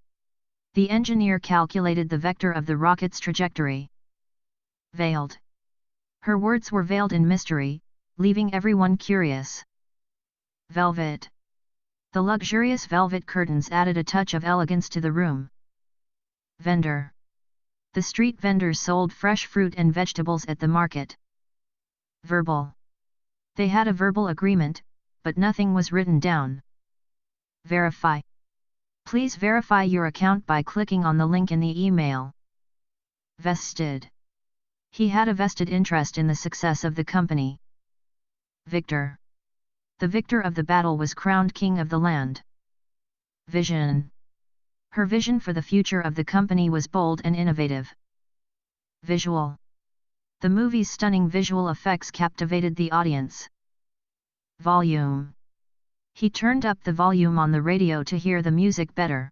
The engineer calculated the vector of the rocket's trajectory. Veiled. Her words were veiled in mystery, leaving everyone curious. Velvet. The luxurious velvet curtains added a touch of elegance to the room. Vendor. The street vendors sold fresh fruit and vegetables at the market. Verbal. They had a verbal agreement, but nothing was written down. Verify. Please verify your account by clicking on the link in the email. Vested. He had a vested interest in the success of the company. Victor. The victor of the battle was crowned king of the land. Vision. Her vision for the future of the company was bold and innovative. Visual. The movie's stunning visual effects captivated the audience. Volume. He turned up the volume on the radio to hear the music better.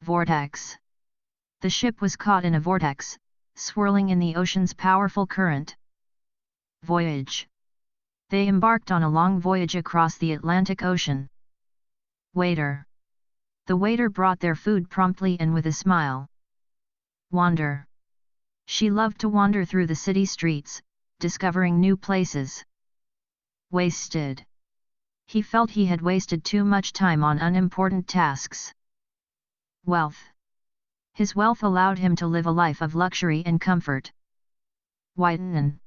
Vortex. The ship was caught in a vortex, swirling in the ocean's powerful current. Voyage. They embarked on a long voyage across the Atlantic Ocean. Waiter. The waiter brought their food promptly and with a smile. Wander. She loved to wander through the city streets, discovering new places. Wasted. He felt he had wasted too much time on unimportant tasks. Wealth. His wealth allowed him to live a life of luxury and comfort. Whiten.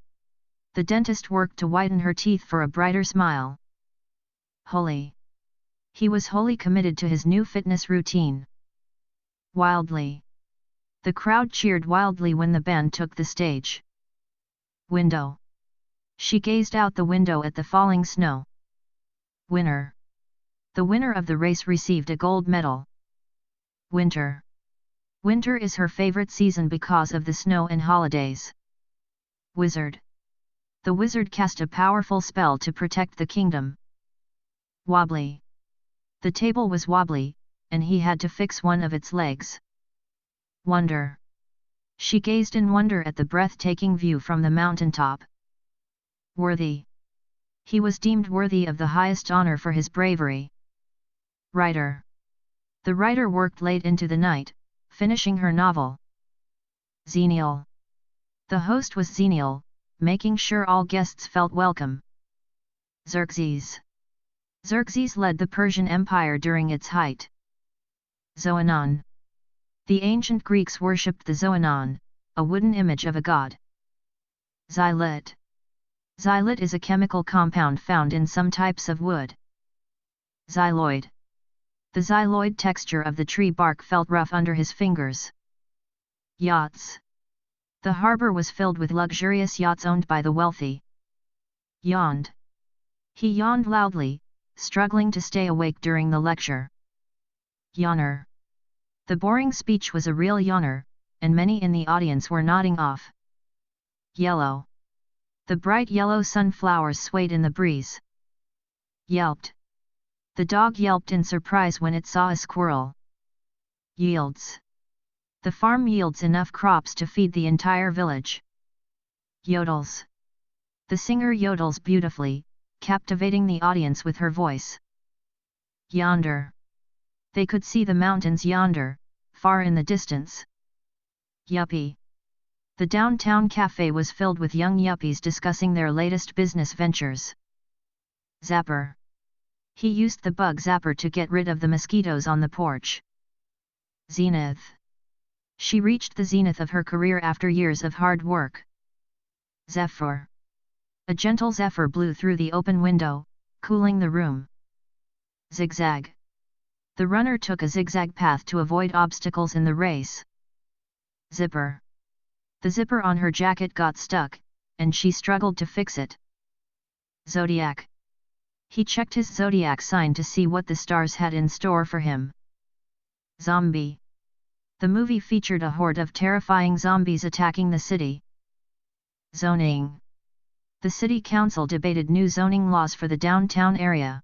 The dentist worked to whiten her teeth for a brighter smile. Holy. He was wholly committed to his new fitness routine. Wildly. The crowd cheered wildly when the band took the stage. Window. She gazed out the window at the falling snow. Winner. The winner of the race received a gold medal. Winter. Winter is her favorite season because of the snow and holidays. Wizard. The wizard cast a powerful spell to protect the kingdom. Wobbly. The table was wobbly, and he had to fix one of its legs. Wonder. She gazed in wonder at the breathtaking view from the mountaintop. Worthy. He was deemed worthy of the highest honor for his bravery. Writer. The writer worked late into the night, finishing her novel. Xenial. The host was Xenial, making sure all guests felt welcome. Xerxes. Xerxes led the Persian Empire during its height. Zoanon. The ancient Greeks worshipped the Zoanon, a wooden image of a god. Xylite. Xylite is a chemical compound found in some types of wood. Xyloid. The xyloid texture of the tree bark felt rough under his fingers. Yachts. The harbor was filled with luxurious yachts owned by the wealthy. Yawned. He yawned loudly, struggling to stay awake during the lecture. Yawner. The boring speech was a real yawner, and many in the audience were nodding off. Yellow. The bright yellow sunflowers swayed in the breeze. Yelped. The dog yelped in surprise when it saw a squirrel. Yields. The farm yields enough crops to feed the entire village. Yodels. The singer yodels beautifully, captivating the audience with her voice. Yonder. They could see the mountains yonder, far in the distance. Yuppie. The downtown cafe was filled with young yuppies discussing their latest business ventures. Zapper. He used the bug zapper to get rid of the mosquitoes on the porch. Zenith. She reached the zenith of her career after years of hard work. Zephyr. A gentle zephyr blew through the open window, cooling the room. Zigzag. The runner took a zigzag path to avoid obstacles in the race. Zipper. The zipper on her jacket got stuck, and she struggled to fix it. Zodiac. He checked his zodiac sign to see what the stars had in store for him. Zombie. The movie featured a horde of terrifying zombies attacking the city. Zoning. The city council debated new zoning laws for the downtown area.